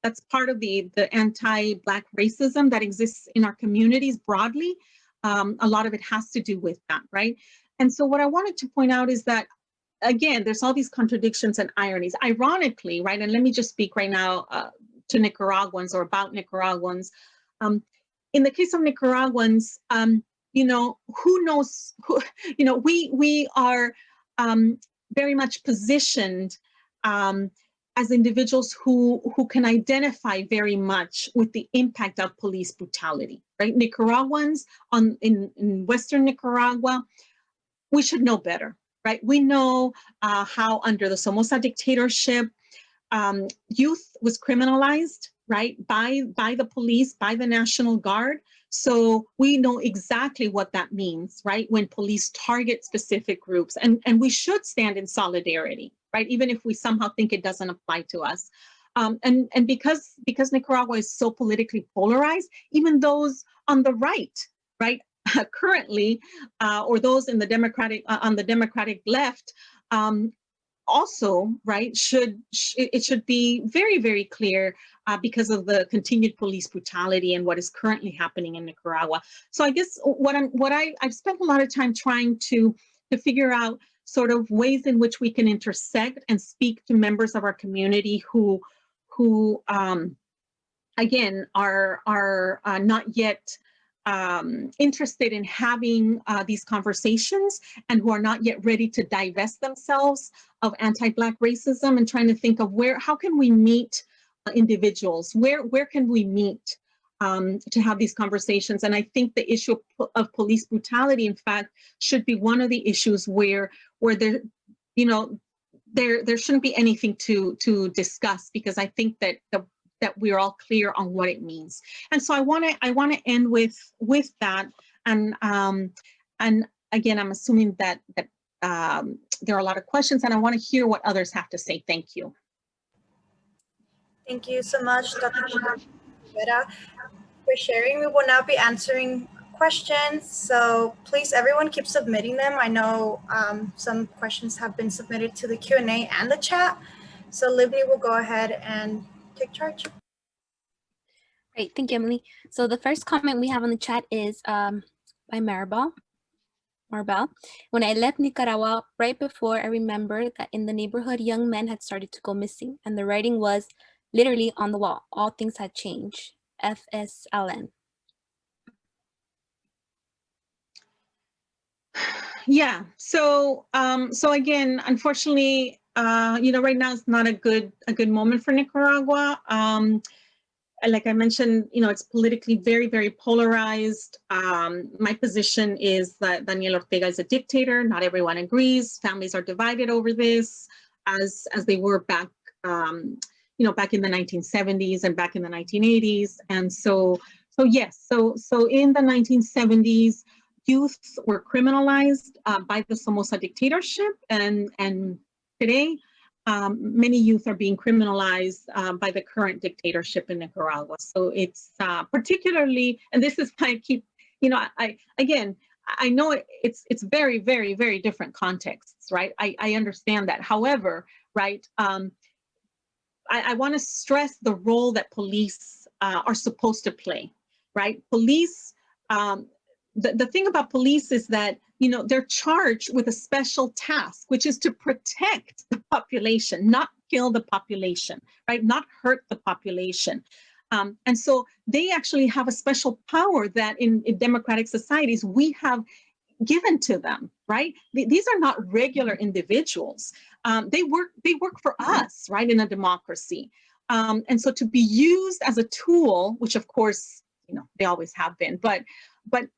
that's part of the anti-Black racism that exists in our communities broadly. A lot of it has to do with that, right? And so what I wanted to point out is that, again, there's all these contradictions and ironies. Ironically, right, and let me just speak right now to Nicaraguans or about Nicaraguans. In the case of Nicaraguans, who knows, we are very much positioned as individuals who can identify very much with the impact of police brutality, right? Nicaraguans in Western Nicaragua, we should know better, right? We know how under the Somoza dictatorship, youth was criminalized, right, by the police, by the National Guard. So we know exactly what that means, right, when police target specific groups. And we should stand in solidarity, right, even if we somehow think it doesn't apply to us. And because Nicaragua is so politically polarized, even those on the right, currently, or those in the on the Democratic left, also, right, it should be very, very clear because of the continued police brutality and what is currently happening in Nicaragua. So I guess I've spent a lot of time trying to figure out sort of ways in which we can intersect and speak to members of our community who again are not yet interested in having these conversations, and who are not yet ready to divest themselves of anti-Black racism, and trying to think of how can we meet individuals, where can we meet to have these conversations. And I think the issue of police brutality, in fact, should be one of the issues where there shouldn't be anything to discuss, because I think that we're all clear on what it means. And so I want to end with that. And again, I'm assuming that there are a lot of questions, and I want to hear what others have to say. Thank you. Thank you so much, Dr. Rivera, for sharing. We will now be answering questions. So please, everyone, keep submitting them. I know some questions have been submitted to the Q&A and the chat. So Livni will go ahead and take charge. Great, thank you, Emily. So the first comment we have on the chat is by Maribel. When I left Nicaragua right before, I remember that in the neighborhood, young men had started to go missing, and the writing was literally on the wall. All things had changed. FSLN. Yeah. So again, unfortunately, right now is not a good moment for Nicaragua. Like I mentioned, it's politically very, very polarized. My position is that Daniel Ortega is a dictator. Not everyone agrees. Families are divided over this, as they were back, back in the 1970s and back in the 1980s. And so yes, so in the 1970s, youth were criminalized by the Somoza dictatorship, and today, many youth are being criminalized by the current dictatorship in Nicaragua. So it's particularly, and this is why I keep, I know it's very, very, very different contexts, right? I understand that. However, right, I want to stress the role that police are supposed to play, right? Police, the thing about police is that, they're charged with a special task, which is to protect the population, not kill the population, right? Not hurt the population. And so they actually have a special power that in democratic societies we have given to them, right? These are not regular individuals. They work for us, right, in a democracy. And so to be used as a tool, which of course, they always have been, but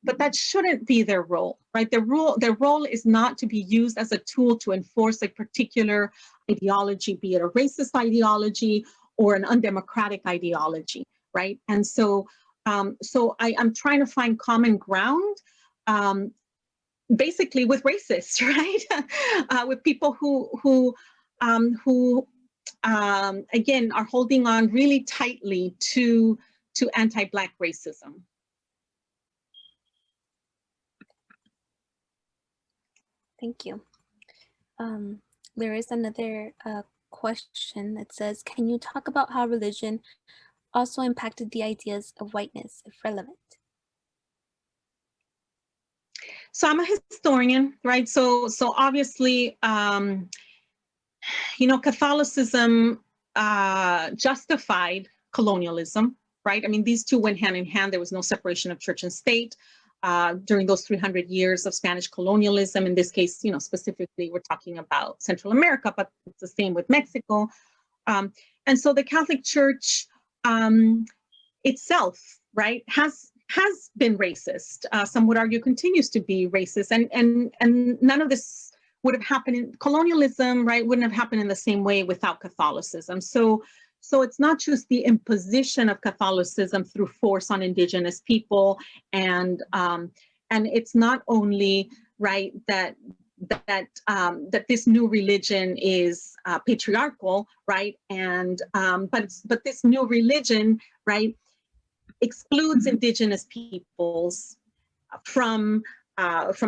that shouldn't be their role, right? Their role is not to be used as a tool to enforce a particular ideology, be it a racist ideology or an undemocratic ideology, right? And so, I'm trying to find common ground, basically with racists, right? With people who again are holding on really tightly to anti-Black racism. Thank you. There is another question that says, can you talk about how religion also impacted the ideas of whiteness, if relevant? So I'm a historian, right? So obviously, Catholicism justified colonialism, right? I mean, these two went hand in hand. There was no separation of church and state. During those 300 years of Spanish colonialism. In this case, specifically, we're talking about Central America, but it's the same with Mexico. And so the Catholic Church itself, right, has been racist. Some would argue continues to be racist. And none of this would have happened in colonialism, right, wouldn't have happened in the same way without Catholicism. So it's not just the imposition of Catholicism through force on indigenous people, and it's not only right that this new religion is patriarchal, right, and but this new religion, right, excludes indigenous peoples from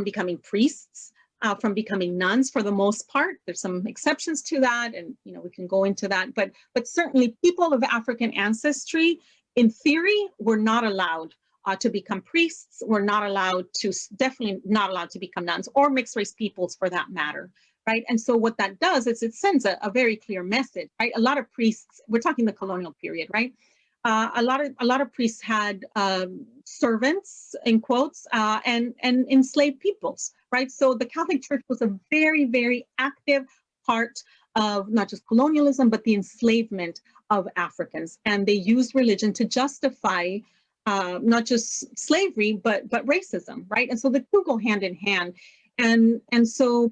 becoming priests. From becoming nuns for the most part. There's some exceptions to that, and we can go into that, but certainly people of African ancestry, in theory, were not allowed to become priests, were definitely not allowed to become nuns, or mixed race peoples for that matter, right? And so what that does is it sends a very clear message, right? A lot of priests, we're talking the colonial period, right? A lot of priests had servants, in quotes, and enslaved peoples, right? So the Catholic Church was a very, very active part of not just colonialism, but the enslavement of Africans. And they used religion to justify not just slavery, but racism, right? And so the two go hand in hand. And so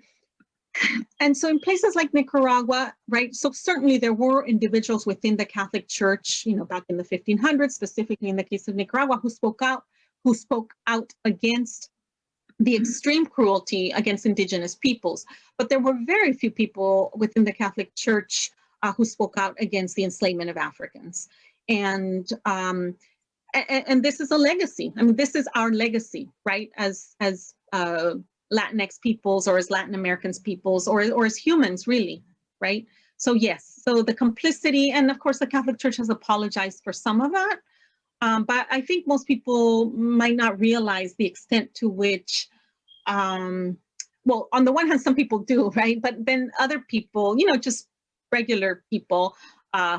in places like Nicaragua, right, so certainly there were individuals within the Catholic Church, back in the 1500s, specifically in the case of Nicaragua, who spoke out against the extreme cruelty against indigenous peoples. But there were very few people within the Catholic Church who spoke out against the enslavement of Africans. And this is a legacy. I mean, this is our legacy, right, as Latinx peoples, or as Latin Americans peoples, or as humans, really, right? So yes, so the complicity, and of course the Catholic Church has apologized for some of that, but I think most people might not realize the extent to which, well, on the one hand, some people do, right? But then other people, just regular people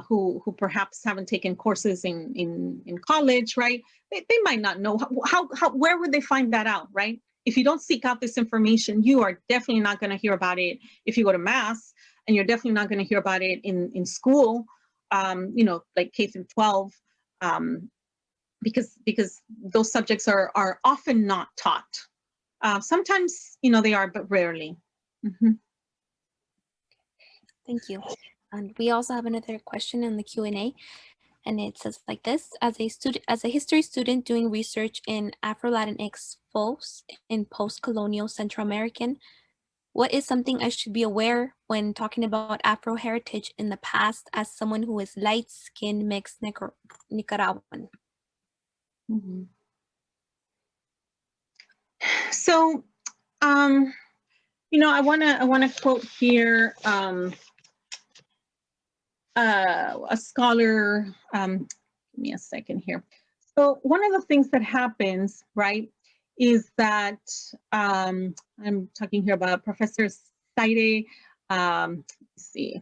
who perhaps haven't taken courses in college, right? They might not know how where would they find that out, right? If you don't seek out this information, you are definitely not going to hear about it if you go to mass. and you're definitely not going to hear about it in school, you know, like K through 12, because those subjects are often not taught. Sometimes, you know, they are, but rarely. Mm-hmm. Thank you. And we also have another question in the Q&A, and it says like this: as a history student doing research in Afro-Latinx folks in post-colonial Central American, what is something I should be aware when talking about Afro heritage in the past as someone who is light-skinned mixed Nicaraguan? Mm-hmm. So, you know, I wanna quote here a scholar. Give me a second here. So one of the things that happens, right, is that I'm talking here about Professor Saide, let's see,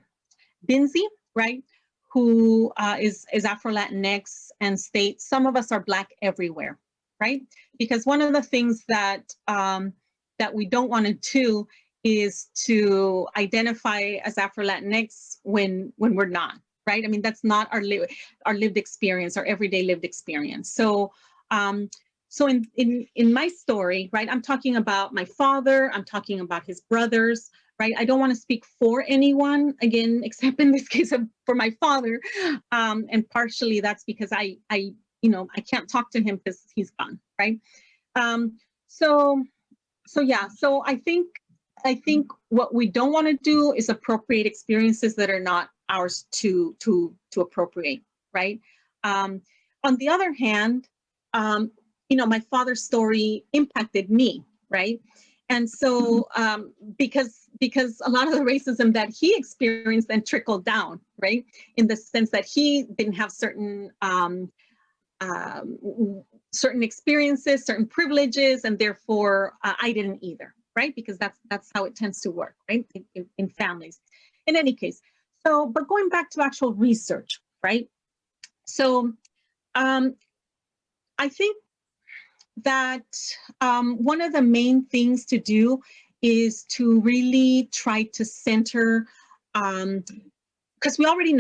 Binzi, right, who is Afro-Latinx and states some of us are Black everywhere, right? Because one of the things that that we don't want to do is to identify as Afro-Latinx when we're not, right? I mean, that's not our lived experience, our everyday lived experience. So so in my story, right, I'm talking about my father, I'm talking about his brothers, right? I don't want to speak for anyone, again, except in this case for my father. And partially that's because I you know, I can't talk to him because he's gone, right? So yeah, so I think what we don't want to do is appropriate experiences that are not ours to appropriate, right? On the other hand, you know, my father's story impacted me, right? And so because a lot of the racism that he experienced then trickled down, right? In the sense that he didn't have certain certain experiences, certain privileges, and therefore I didn't either, right? Because that's how it tends to work, right? In families. In any case, so, but going back to actual research, right? So I think that one of the main things to do is to really try to center, because we already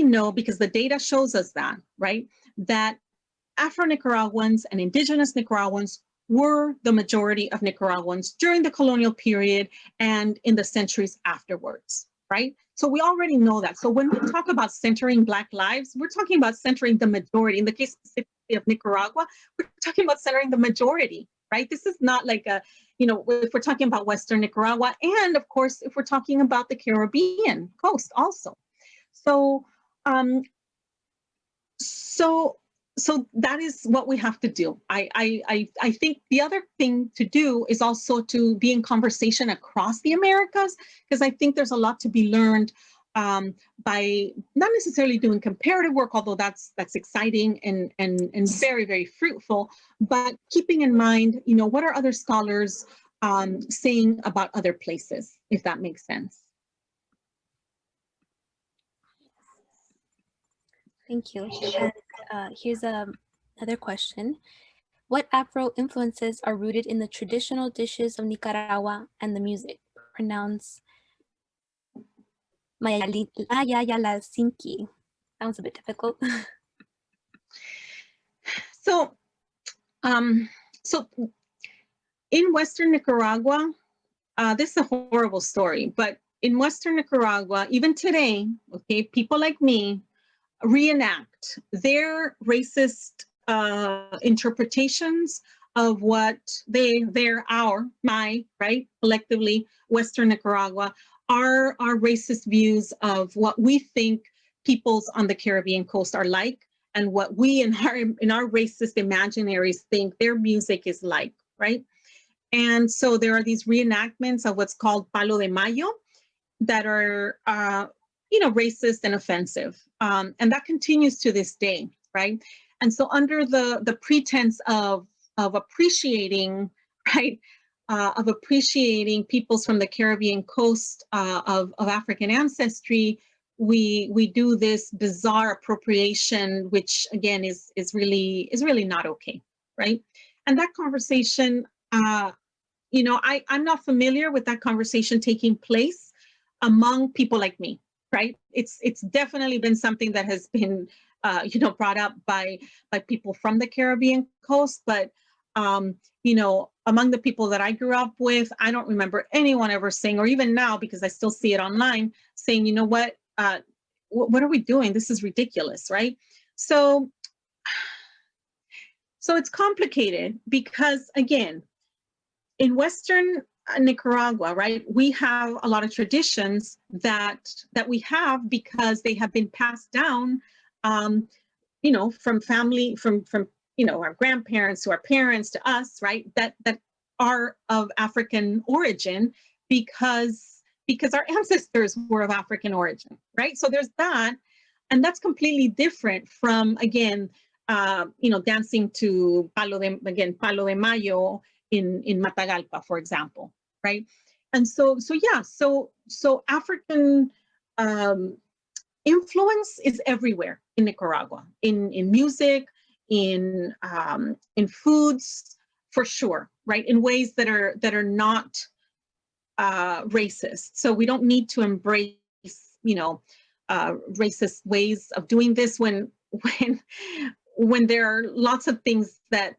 know because the data shows us that, right? That Afro-Nicaraguans and indigenous Nicaraguans were the majority of Nicaraguans during the colonial period and in the centuries afterwards, right? So we already know that. So when we talk about centering Black lives, we're talking about centering the majority. In the case specifically of Nicaragua, we're talking about centering the majority, right? This is not like a, you know, if we're talking about Western Nicaragua, and of course, if we're talking about the Caribbean coast also. So, so that is what we have to do. I think the other thing to do is also to be in conversation across the Americas, because I think there's a lot to be learned by not necessarily doing comparative work, although that's exciting and very, very fruitful, but keeping in mind, you know, what are other scholars saying about other places, if that makes sense. Thank you. And here's another question. What Afro influences are rooted in the traditional dishes of Nicaragua and the music? Pronounce Mayayalasinki. Sounds a bit difficult. So, so in Western Nicaragua, this is a horrible story, but in Western Nicaragua, even today, okay, people like me reenact their racist interpretations of what my, right, collectively, Western Nicaragua, our racist views of what we think peoples on the Caribbean coast are like, and what we in our racist imaginaries think their music is like, right? And so there are these reenactments of what's called Palo de Mayo that are you know, racist and offensive. And that continues to this day, right? And so under the pretense of appreciating, right, of appreciating peoples from the Caribbean coast of African ancestry, we do this bizarre appropriation, which again is really not okay, right? And that conversation, you know, I'm not familiar with that conversation taking place. among people like me, right? It's definitely been something that has been, brought up by people from the Caribbean coast, but among the people that I grew up with, I don't remember anyone ever saying, or even now, because I still see it online, saying, you know what are we doing? This is ridiculous, right? So it's complicated because, again, in Western Nicaragua, right, we have a lot of traditions that we have because they have been passed down, from family, from our grandparents to our parents to us, right, that are of African origin because our ancestors were of African origin, right? So there's that, and that's completely different from, again, dancing to Palo de Mayo in Matagalpa, for example, right? And so African influence is everywhere in Nicaragua, in music, in foods, for sure, right? In ways that are not racist. So we don't need to embrace, racist ways of doing this when there are lots of things that,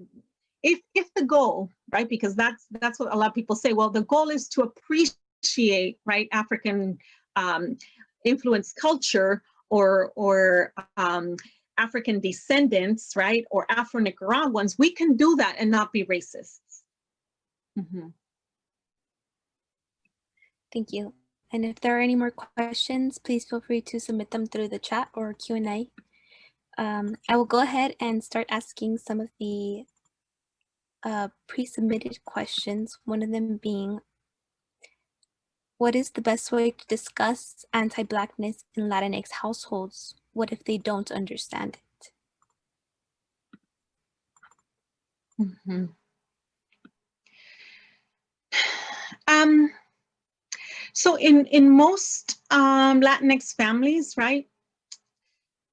if the goal, right, because that's what a lot of people say, well, the goal is to appreciate, right, African influence culture or African descendants, right, or Afro-Nicaraguans, we can do that and not be racist. Mm-hmm. Thank you. And if there are any more questions, please feel free to submit them through the chat or Q&A. I will go ahead and start asking some of the pre-submitted questions, one of them being, what is the best way to discuss anti-Blackness in Latinx households? What if they don't understand it? Mm-hmm. So in most Latinx families, right,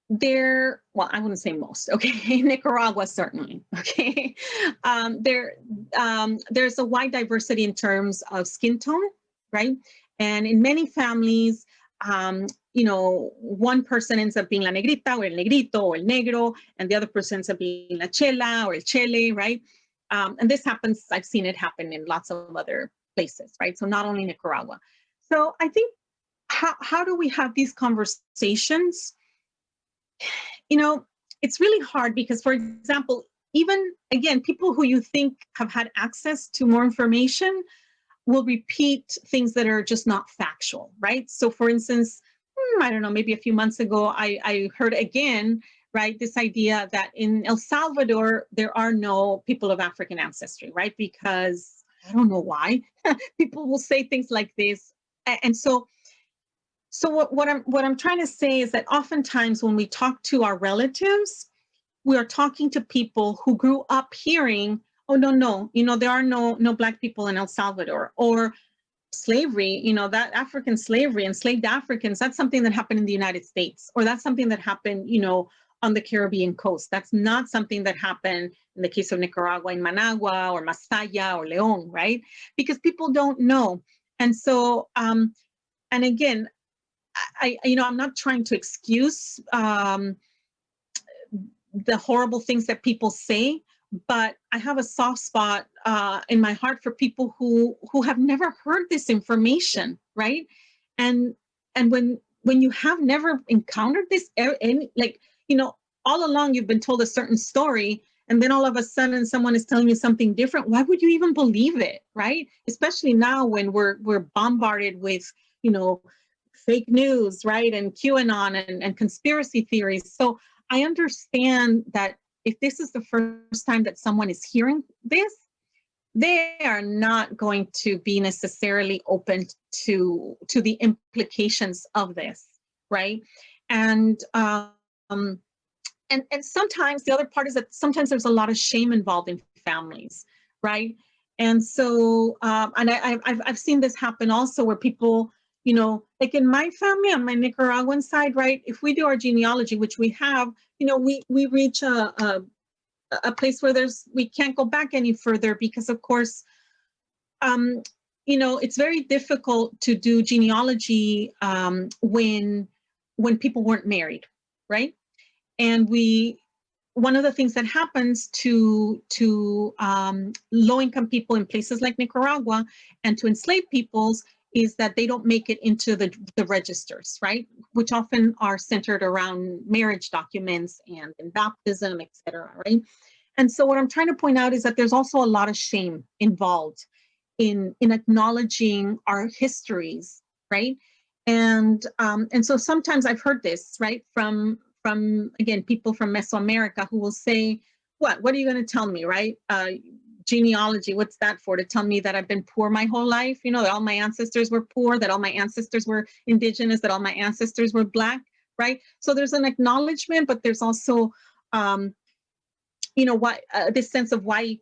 I wouldn't say most, okay, in Nicaragua, certainly, okay, there's a wide diversity in terms of skin tone, right? And in many families, one person ends up being la negrita or el negrito or el negro, and the other person ends up being la chela or el chele, right? And this happens, I've seen it happen in lots of other places, right? So not only Nicaragua. So I think, how do we have these conversations? It's really hard because, for example, even, again, people who you think have had access to more information will repeat things that are just not factual, right? So for instance, I don't know, maybe a few months ago, I heard again, right, this idea that in El Salvador, there are no people of African ancestry, right? Because I don't know why people will say things like this. And so what I'm trying to say is that oftentimes when we talk to our relatives, we are talking to people who grew up hearing, oh, no, there are no Black people in El Salvador, or slavery, that African slavery, enslaved Africans, that's something that happened in the United States, or that's something that happened, on the Caribbean coast. That's not something that happened in the case of Nicaragua, in Managua or Masaya or León, right? Because people don't know. And so, and again, I'm not trying to excuse the horrible things that people say, but I have a soft spot in my heart for people who have never heard this information, right? And when you have never encountered this, all along you've been told a certain story, and then all of a sudden someone is telling you something different, why would you even believe it, right? Especially now when we're bombarded with, fake news, right? And QAnon and conspiracy theories. So I understand that if this is the first time that someone is hearing this, they are not going to be necessarily open to the implications of this, right? And sometimes the other part is that sometimes there's a lot of shame involved in families, right? And so, and I've seen this happen also where people, like in my family, on my Nicaraguan side, right? If we do our genealogy, which we have, we reach a place where we can't go back any further because, of course, it's very difficult to do genealogy when people weren't married, right? And one of the things that happens to low-income people in places like Nicaragua and to enslaved peoples is that they don't make it into the registers, right? Which often are centered around marriage documents and baptism, et cetera, right? And so what I'm trying to point out is that there's also a lot of shame involved in acknowledging our histories, right? And so sometimes I've heard this, right, from again, people from Mesoamerica who will say, what are you going to tell me, right? Genealogy, what's that for? To tell me that I've been poor my whole life, that all my ancestors were poor, that all my ancestors were indigenous, that all my ancestors were Black, right? So there's an acknowledgement, but there's also, this sense of why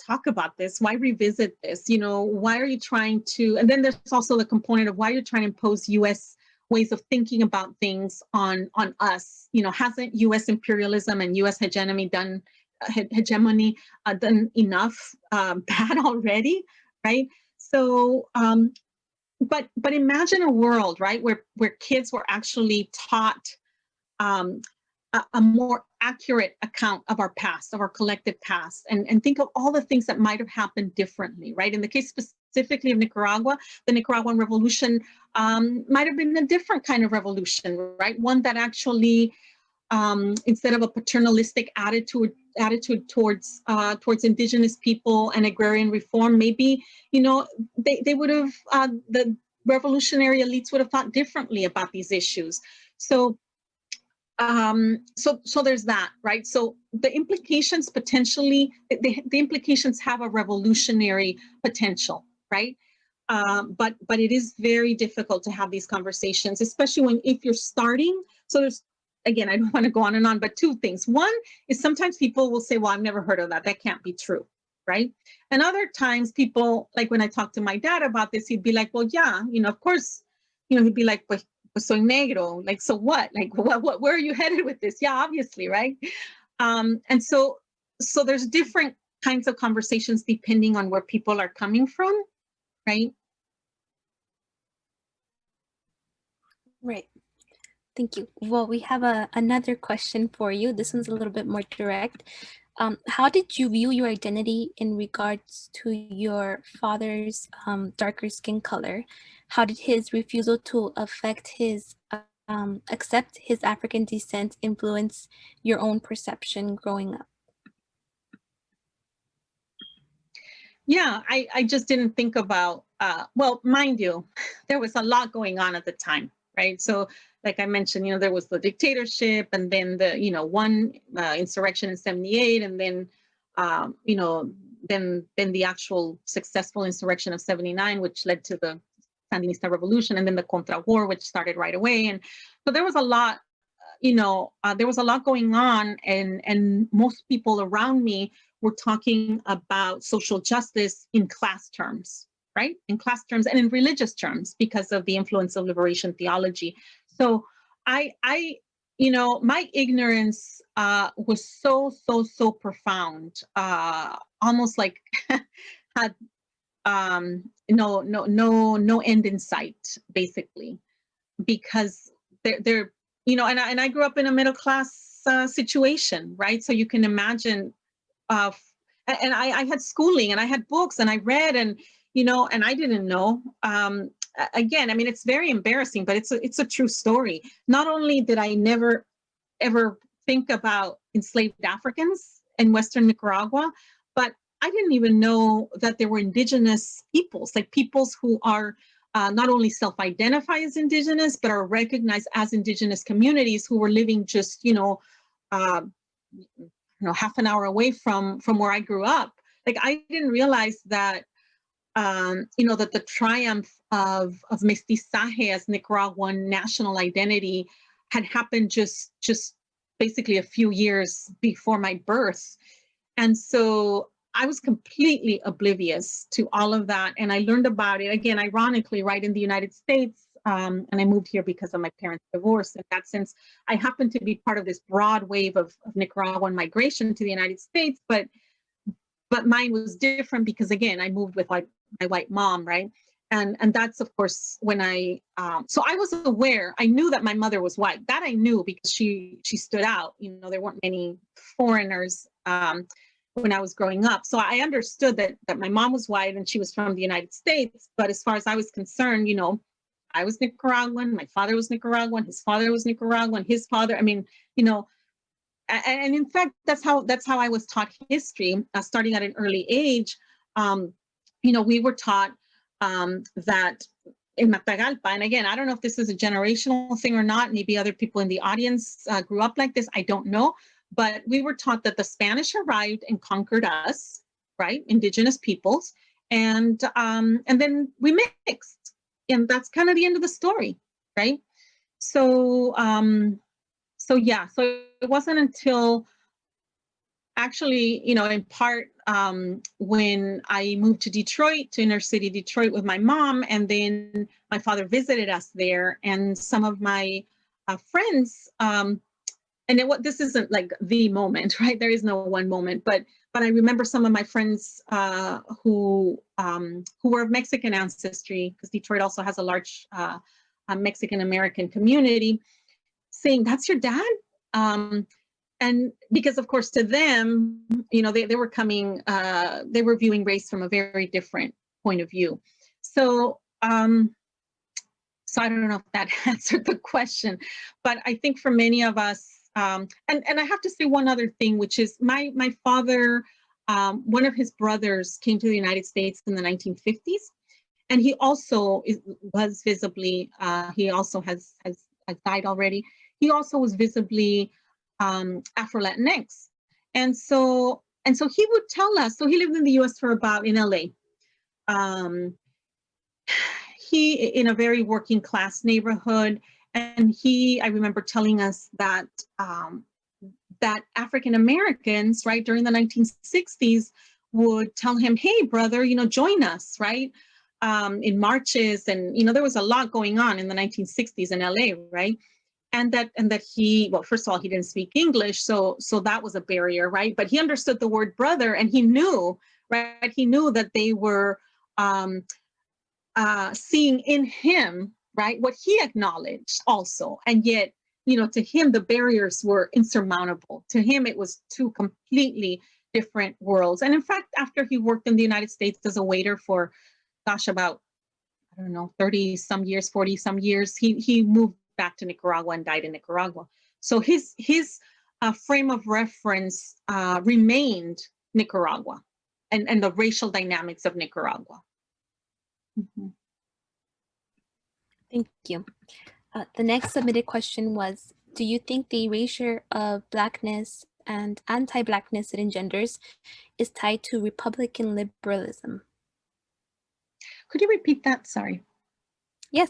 talk about this? Why revisit this? Why are you trying to, and then there's also the component of why you're trying to impose US ways of thinking about things on us. Hasn't US imperialism and US hegemony done enough bad already, right? So, but imagine a world, right, where kids were actually taught a more accurate account of our past, of our collective past, and think of all the things that might have happened differently, right? In the case specifically of Nicaragua, the Nicaraguan Revolution might have been a different kind of revolution, right? One that actually, instead of a paternalistic attitude towards indigenous people and agrarian reform, maybe, they would have, the revolutionary elites would have thought differently about these issues. So there's that, right? So the implications potentially, the implications have a revolutionary potential, right? But it is very difficult to have these conversations, especially if you're starting. So there's, again, I don't want to go on and on, but two things. One is sometimes people will say, well, I've never heard of that. That can't be true, right? And other times people, like when I talked to my dad about this, he'd be like, well, yeah, of course, he'd be like, pues soy negro, like, so what? Like, where are you headed with this? Yeah, obviously, right? And so there's different kinds of conversations depending on where people are coming from, right? Right. Thank you. Well, we have another question for you. This one's a little bit more direct. How did you view your identity in regards to your father's darker skin color? How did his refusal to accept his African descent influence your own perception growing up? Yeah, I just didn't think about, well, mind you, there was a lot going on at the time, right? So like I mentioned, there was the dictatorship and then the, one insurrection in 78 and then, then the actual successful insurrection of 79, which led to the Sandinista Revolution, and then the Contra War, which started right away. And so there was a lot, there was a lot going on, and most people around me were talking about social justice in class terms, right? In class terms and in religious terms because of the influence of liberation theology. So my ignorance was so profound, almost like had no end in sight, basically, because they're and I grew up in a middle class situation, right? So you can imagine, and I had schooling and I had books and I read and I didn't know. Again, I mean, it's very embarrassing, but it's a true story. Not only did I never ever think about enslaved Africans in Western Nicaragua, but I didn't even know that there were indigenous peoples, like peoples who are not only self-identify as indigenous, but are recognized as indigenous communities who were living just, half an hour away from where I grew up. Like, I didn't realize that, that the triumph of mestizaje as Nicaraguan national identity had happened just basically a few years before my birth. And so I was completely oblivious to all of that. And I learned about it, again, ironically, right in the United States. And I moved here because of my parents' divorce. In that sense, I happened to be part of this broad wave of Nicaraguan migration to the United States, but mine was different because, again, I moved with my white mom, right? And that's, of course, when so I was aware, I knew that my mother was white. That I knew because she stood out. You know, there weren't many foreigners when I was growing up. So I understood that my mom was white and she was from the United States. But as far as I was concerned, you know, I was Nicaraguan, my father was Nicaraguan, his father was Nicaraguan, his father, I mean, you know, and in fact, that's how I was taught history, starting at an early age. You know, we were taught that in Matagalpa, and again, I don't know if this is a generational thing or not, maybe other people in the audience grew up like this, I don't know, but we were taught that the Spanish arrived and conquered us, right, indigenous peoples, and then we mixed, and that's kind of the end of the story, right? So, so yeah, so it wasn't until actually, you know, in part when I moved to Detroit, to inner city Detroit with my mom, and then my father visited us there, and some of my friends, and this isn't like the moment, right? There is no one moment, but I remember some of my friends who were of Mexican ancestry, because Detroit also has a large Mexican American community, saying, "That's your dad?" And because, of course, to them, you know, they were coming, they were viewing race from a very different point of view. So, so I don't know if that answered the question, but I think for many of us, and I have to say one other thing, which is my father, one of his brothers came to the United States in the 1950s, and he also was visibly, he also has died already. He also was visibly Afro-Latinx. And so he would tell us, so he lived in the US for about, in LA. He, in a very working class neighborhood, and I remember telling us that, that African Americans, right, during the 1960s would tell him, "Hey, brother, you know, join us," right? In marches, and, you know, there was a lot going on in the 1960s in LA, right? And that he, well, first of all, he didn't speak English, so that was a barrier, right? But he understood the word brother, and he knew, right? He knew that they were seeing in him, right, what he acknowledged also, and yet, you know, to him the barriers were insurmountable. To him, it was two completely different worlds. And in fact, after he worked in the United States as a waiter for, gosh, about, I don't know, 30 some years, 40 some years, he moved back to Nicaragua and died in Nicaragua. So his frame of reference remained Nicaragua and the racial dynamics of Nicaragua. Mm-hmm. Thank you. The next submitted question was, do you think the erasure of Blackness and anti-Blackness it engenders is tied to Republican liberalism? Could you repeat that? Sorry. Yes,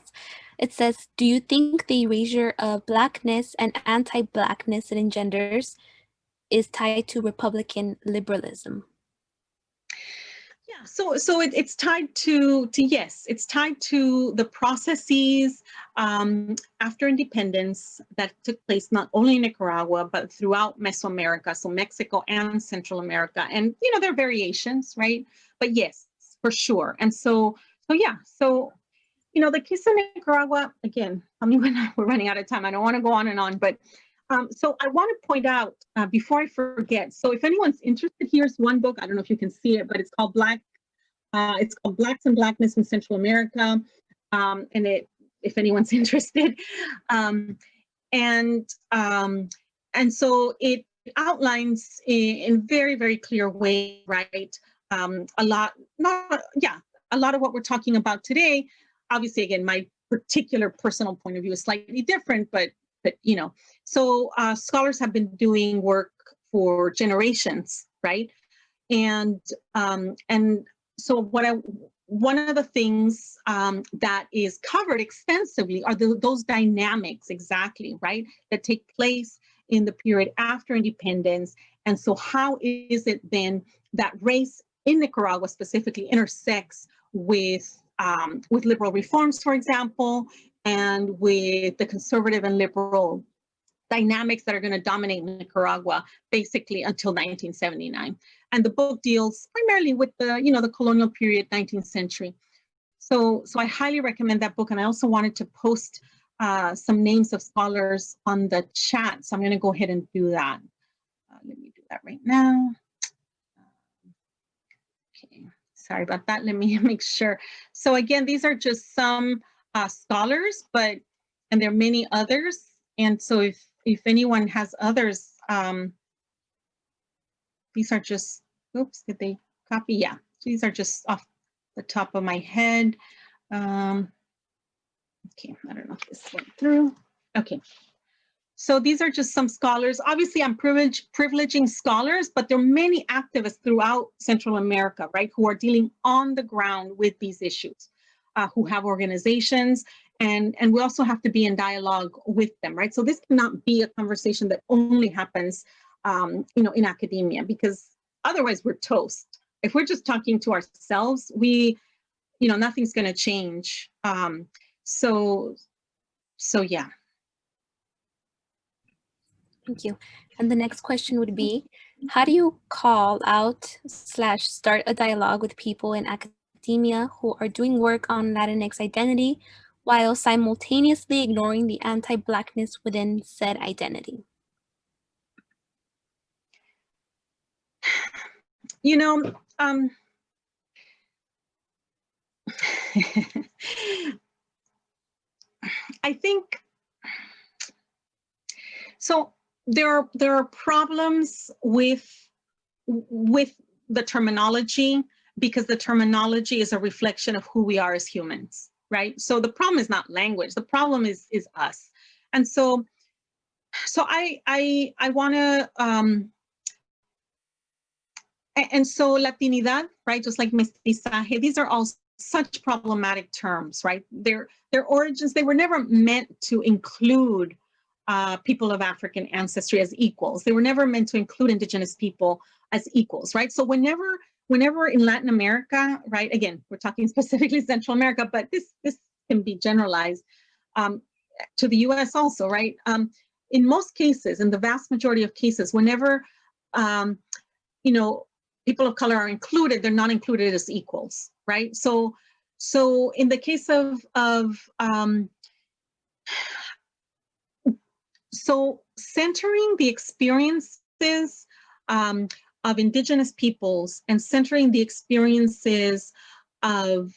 it says, do you think the erasure of Blackness and anti-Blackness it engenders is tied to Republican liberalism? Yeah, so it's tied to yes, it's tied to the processes after independence that took place not only in Nicaragua, but throughout Mesoamerica, so Mexico and Central America. And, you know, there are variations, right? But yes, for sure. And so yeah, so, you know, the case of Nicaragua, again, tell me when we're running out of time. I don't want to go on and on, but so I want to point out before I forget. So if anyone's interested, here's one book. I don't know if you can see it, but it's called Blacks and Blackness in Central America. And if anyone's interested, and so it outlines in very, very clear way, right? A lot of what we're talking about today. Obviously, again, my particular personal point of view is slightly different, but you know, so scholars have been doing work for generations, right? And so one of the things that is covered extensively are those dynamics, exactly, right, that take place in the period after independence. And so how is it then that race in Nicaragua specifically intersects with liberal reforms, for example, and with the conservative and liberal dynamics that are going to dominate Nicaragua basically until 1979. And the book deals primarily with the, you know, the colonial period, 19th century. So I highly recommend that book. And I also wanted to post some names of scholars on the chat. So I'm going to go ahead and do that. Let me do that right now. Okay, sorry about that. Let me make sure. So again, these are just some scholars, and there are many others. And so if anyone has others, these are just, oops, did they copy? Yeah, these are just off the top of my head. Okay, I don't know if this went through. Okay, so these are just some scholars. Obviously, I'm privileging scholars, but there are many activists throughout Central America, right, who are dealing on the ground with these issues, who have organizations, and we also have to be in dialogue with them, right? So this cannot be a conversation that only happens, in academia, because otherwise we're toast. If we're just talking to ourselves, nothing's going to change. So yeah. Thank you. And the next question would be, how do you call out / start a dialogue with people in academia who are doing work on Latinx identity while simultaneously ignoring the anti-Blackness within said identity? I think so. There are problems with the terminology, because the terminology is a reflection of who we are as humans, right? So the problem is not language. The problem is us. And so I want to and so Latinidad, right? Just like mestizaje, these are all such problematic terms, right? Their origins, they were never meant to include people of African ancestry as equals. They were never meant to include indigenous people as equals, right? So whenever in Latin America, right? Again, we're talking specifically Central America, but this can be generalized to the US also, right? In most cases, in the vast majority of cases, whenever people of color are included, they're not included as equals, right? So in the case of so centering the experiences of indigenous peoples and centering the experiences of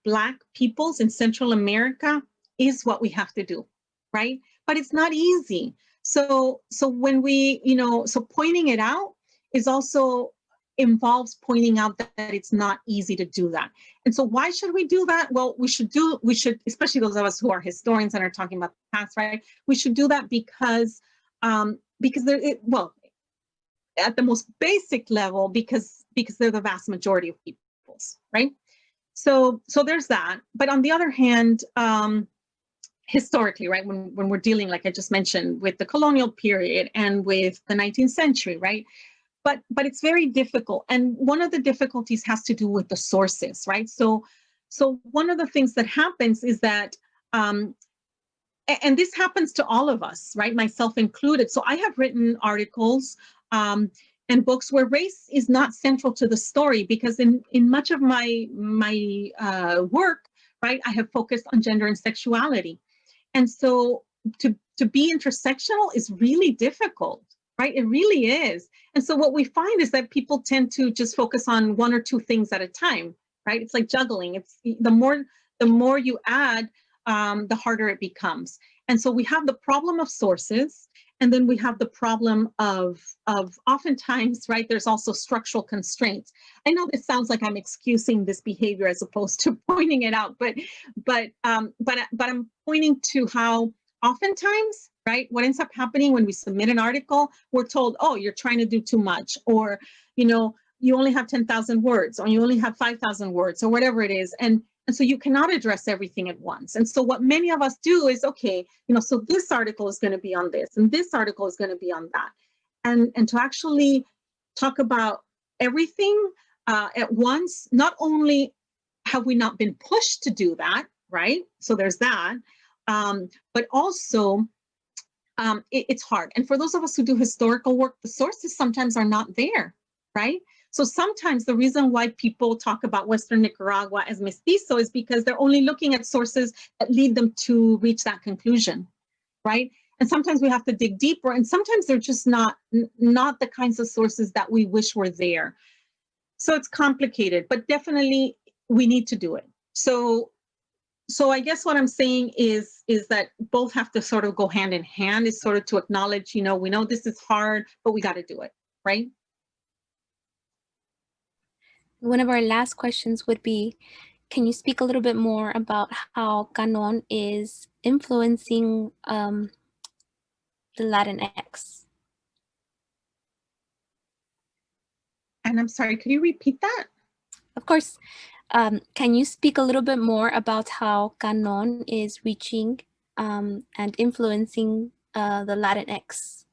Black peoples in Central America is what we have to do, right? But it's not easy. So when we, so pointing it out is also involves pointing out that it's not easy to do that. And so why should we do that? Well, we should, especially those of us who are historians and are talking about the past, right? We should do that because well, at the most basic level, because they're the vast majority of peoples, right? So there's that. But on the other hand, historically, right, when we're dealing, like I just mentioned, with the colonial period and with the 19th century, right? But it's very difficult. And one of the difficulties has to do with the sources, right? So one of the things that happens is that, and this happens to all of us, right? Myself included. So I have written articles and books where race is not central to the story, because in much of my work, right, I have focused on gender and sexuality. And so to be intersectional is really difficult, right? It really is. And so what we find is that people tend to just focus on one or two things at a time, right? It's like juggling. It's the more you add, the harder it becomes. And so we have the problem of sources, and then we have the problem of oftentimes, right, there's also structural constraints. I know this sounds like I'm excusing this behavior as opposed to pointing it out, but I'm pointing to how oftentimes, right, what ends up happening when we submit an article, we're told, oh, you're trying to do too much, or, you only have 10,000 words, or you only have 5,000 words, or whatever it is. And so you cannot address everything at once. And so what many of us do is, okay, so this article is going to be on this, and this article is going to be on that. And to actually talk about everything at once, not only have we not been pushed to do that, right? So there's that, but also it's hard. And for those of us who do historical work, the sources sometimes are not there, right? So sometimes the reason why people talk about Western Nicaragua as mestizo is because they're only looking at sources that lead them to reach that conclusion, right? And sometimes we have to dig deeper, and sometimes they're just not the kinds of sources that we wish were there. So it's complicated, but definitely we need to do it. So I guess what I'm saying is that both have to sort of go hand in hand, is sort of to acknowledge, we know this is hard, but we got to do it, right? One of our last questions would be, can you speak a little bit more about how Canon is influencing the Latinx? And I'm sorry, could you repeat that? Of course. Can you speak a little bit more about how Canon is reaching and influencing the Latinx?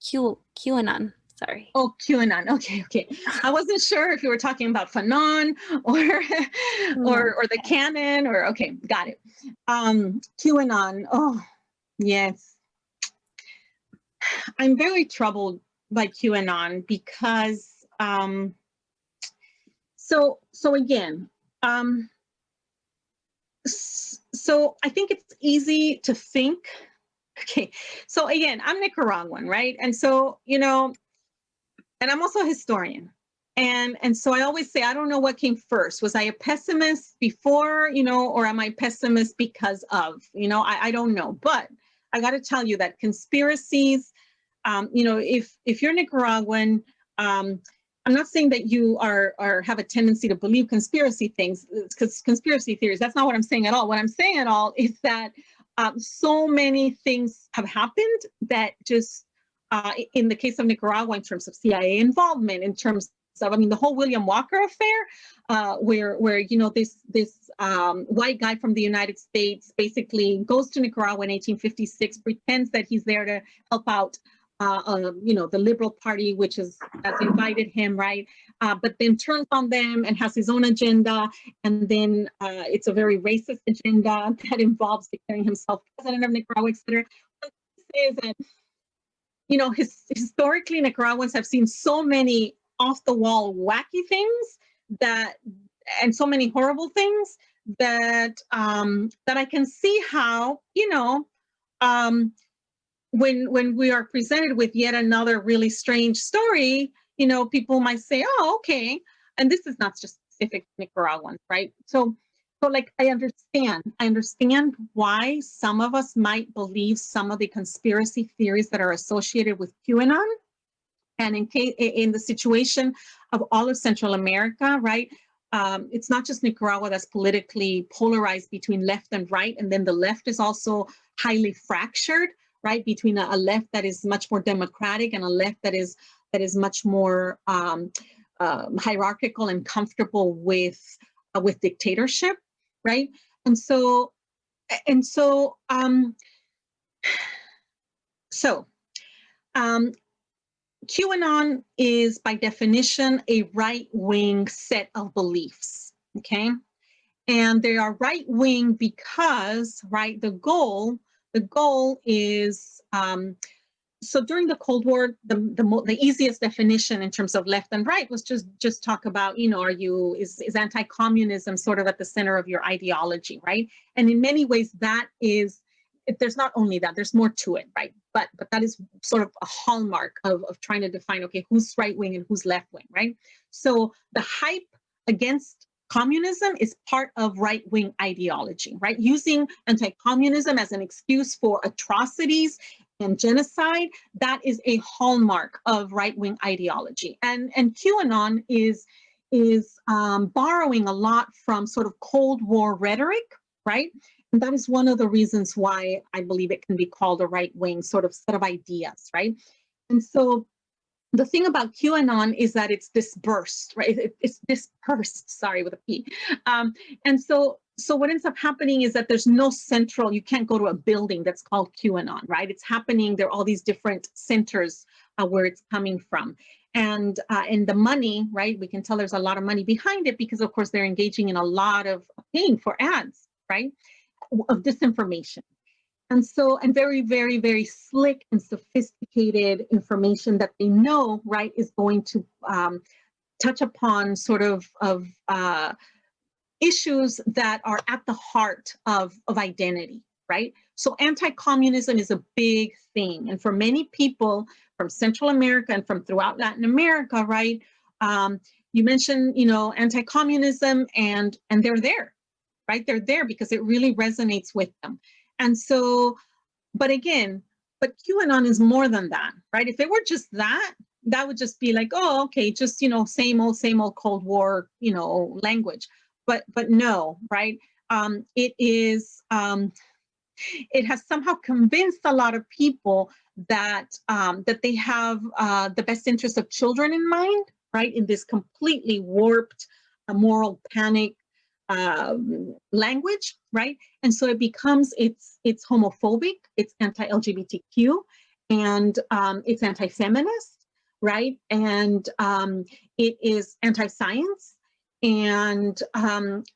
QAnon, sorry. Oh, QAnon. Okay. I wasn't sure if you were talking about Fanon or the canon, or okay, got it. QAnon. Oh, yes. I'm very troubled by QAnon because so again, so I think it's easy to think. Okay, so again, I'm Nicaraguan, right? And so, and I'm also a historian. And so I always say, I don't know what came first. Was I a pessimist before, or am I pessimist because of, I don't know. But I got to tell you that conspiracies, if you're Nicaraguan, I'm not saying that you have a tendency to believe conspiracy things, because conspiracy theories, that's not what I'm saying at all. What I'm saying at all is that so many things have happened that just, in the case of Nicaragua, in terms of CIA involvement, in terms of, the whole William Walker affair, where this white guy from the United States basically goes to Nicaragua in 1856, pretends that he's there to help out the Liberal Party, which has invited him, right? But then turns on them and has his own agenda. And then it's a very racist agenda that involves declaring himself president of Nicaragua, et cetera. What I say is that, historically, Nicaraguans have seen so many off-the-wall wacky things and so many horrible things that I can see how, when we are presented with yet another really strange story, people might say, oh, okay. And this is not just specific to Nicaraguans, right? So like, I understand why some of us might believe some of the conspiracy theories that are associated with QAnon. And in the situation of all of Central America, right? It's not just Nicaragua that's politically polarized between left and right. And then the left is also highly fractured, right, between a left that is much more democratic and a left that is much more hierarchical and comfortable with dictatorship, right? And so QAnon is by definition a right-wing set of beliefs, okay? And they are right-wing because, right, the goal is, so during the Cold War, the easiest definition in terms of left and right was just talk about, is anti-communism sort of at the center of your ideology, right? And in many ways there's not only that, there's more to it, right? But that is sort of a hallmark of trying to define, okay, who's right-wing and who's left-wing, right? So the hype against communism is part of right-wing ideology, right? Using anti-communism as an excuse for atrocities and genocide, that is a hallmark of right-wing ideology. And QAnon is borrowing a lot from sort of Cold War rhetoric, right? And that is one of the reasons why I believe it can be called a right-wing sort of set of ideas, right? And so the thing about QAnon is that it's dispersed, right? It's dispersed, sorry, with a P. And so what ends up happening is that there's no central, you can't go to a building that's called QAnon, right? It's happening, there are all these different centers where it's coming from. And the money, right? We can tell there's a lot of money behind it because of course they're engaging in a lot of paying for ads, right? Of disinformation. and very, very, very slick and sophisticated information that they know, right, is going to touch upon sort of issues that are at the heart of identity, right? So anti-communism is a big thing. And for many people from Central America and from throughout Latin America, right, you mentioned, anti-communism, and they're there, right? They're there because it really resonates with them. And so, but QAnon is more than that, right? If it were just that, that would just be like, oh, okay, just, same old Cold War, language. But no, right? It is, it has somehow convinced a lot of people that that they have the best interest of children in mind, right? In this completely warped moral panic language, right? And so it becomes, it's homophobic, it's anti-LGBTQ, and it's anti-feminist, right? And it is anti-science, and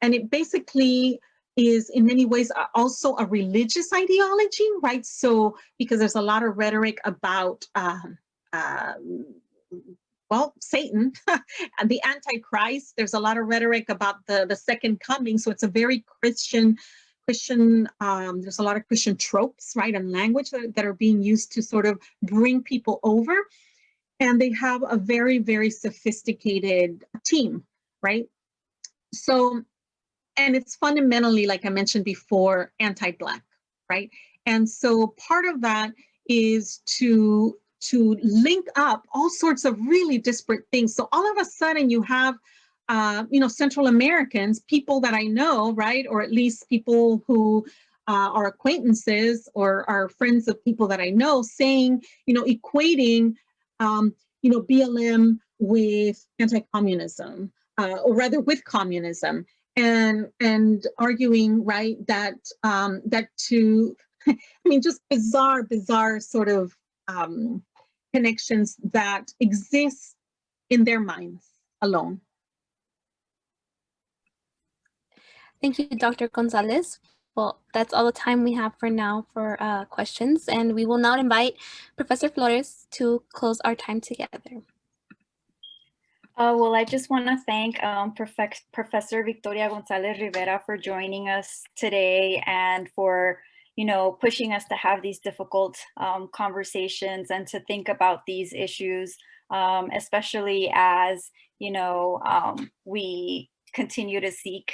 it basically is in many ways also a religious ideology, right? So because there's a lot of rhetoric about Satan and the Antichrist. There's a lot of rhetoric about the second coming. So it's a very Christian, there's a lot of Christian tropes, right, and language that are being used to sort of bring people over. And they have a very, very sophisticated team, right? So, and it's fundamentally, like I mentioned before, anti-Black, right? And so part of that is to link up all sorts of really disparate things. So all of a sudden you have, Central Americans, people that I know, right? Or at least people who are acquaintances or are friends of people that I know saying, equating, BLM with anti-communism, or rather with communism, and arguing, right, that just bizarre sort of connections that exist in their minds alone. Thank you, Dr. Gonzalez. Well, that's all the time we have for now for questions, and we will now invite Professor Flores to close our time together. Well, I just want to thank Professor Victoria González-Rivera for joining us today and for, pushing us to have these difficult conversations and to think about these issues, especially as, we continue to seek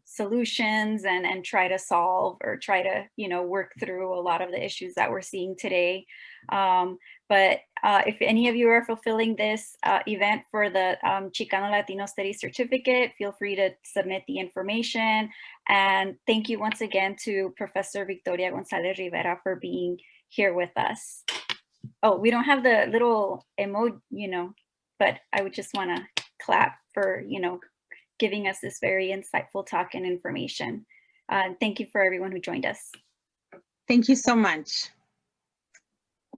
solutions and try to solve or try to, work through a lot of the issues that we're seeing today. But if any of you are fulfilling this event for the Chicano Latino Studies certificate, feel free to submit the information. And thank you once again to Professor Victoria González-Rivera for being here with us. Oh, we don't have the little emoji, but I would just want to clap for, giving us this very insightful talk and information. Thank you for everyone who joined us. Thank you so much.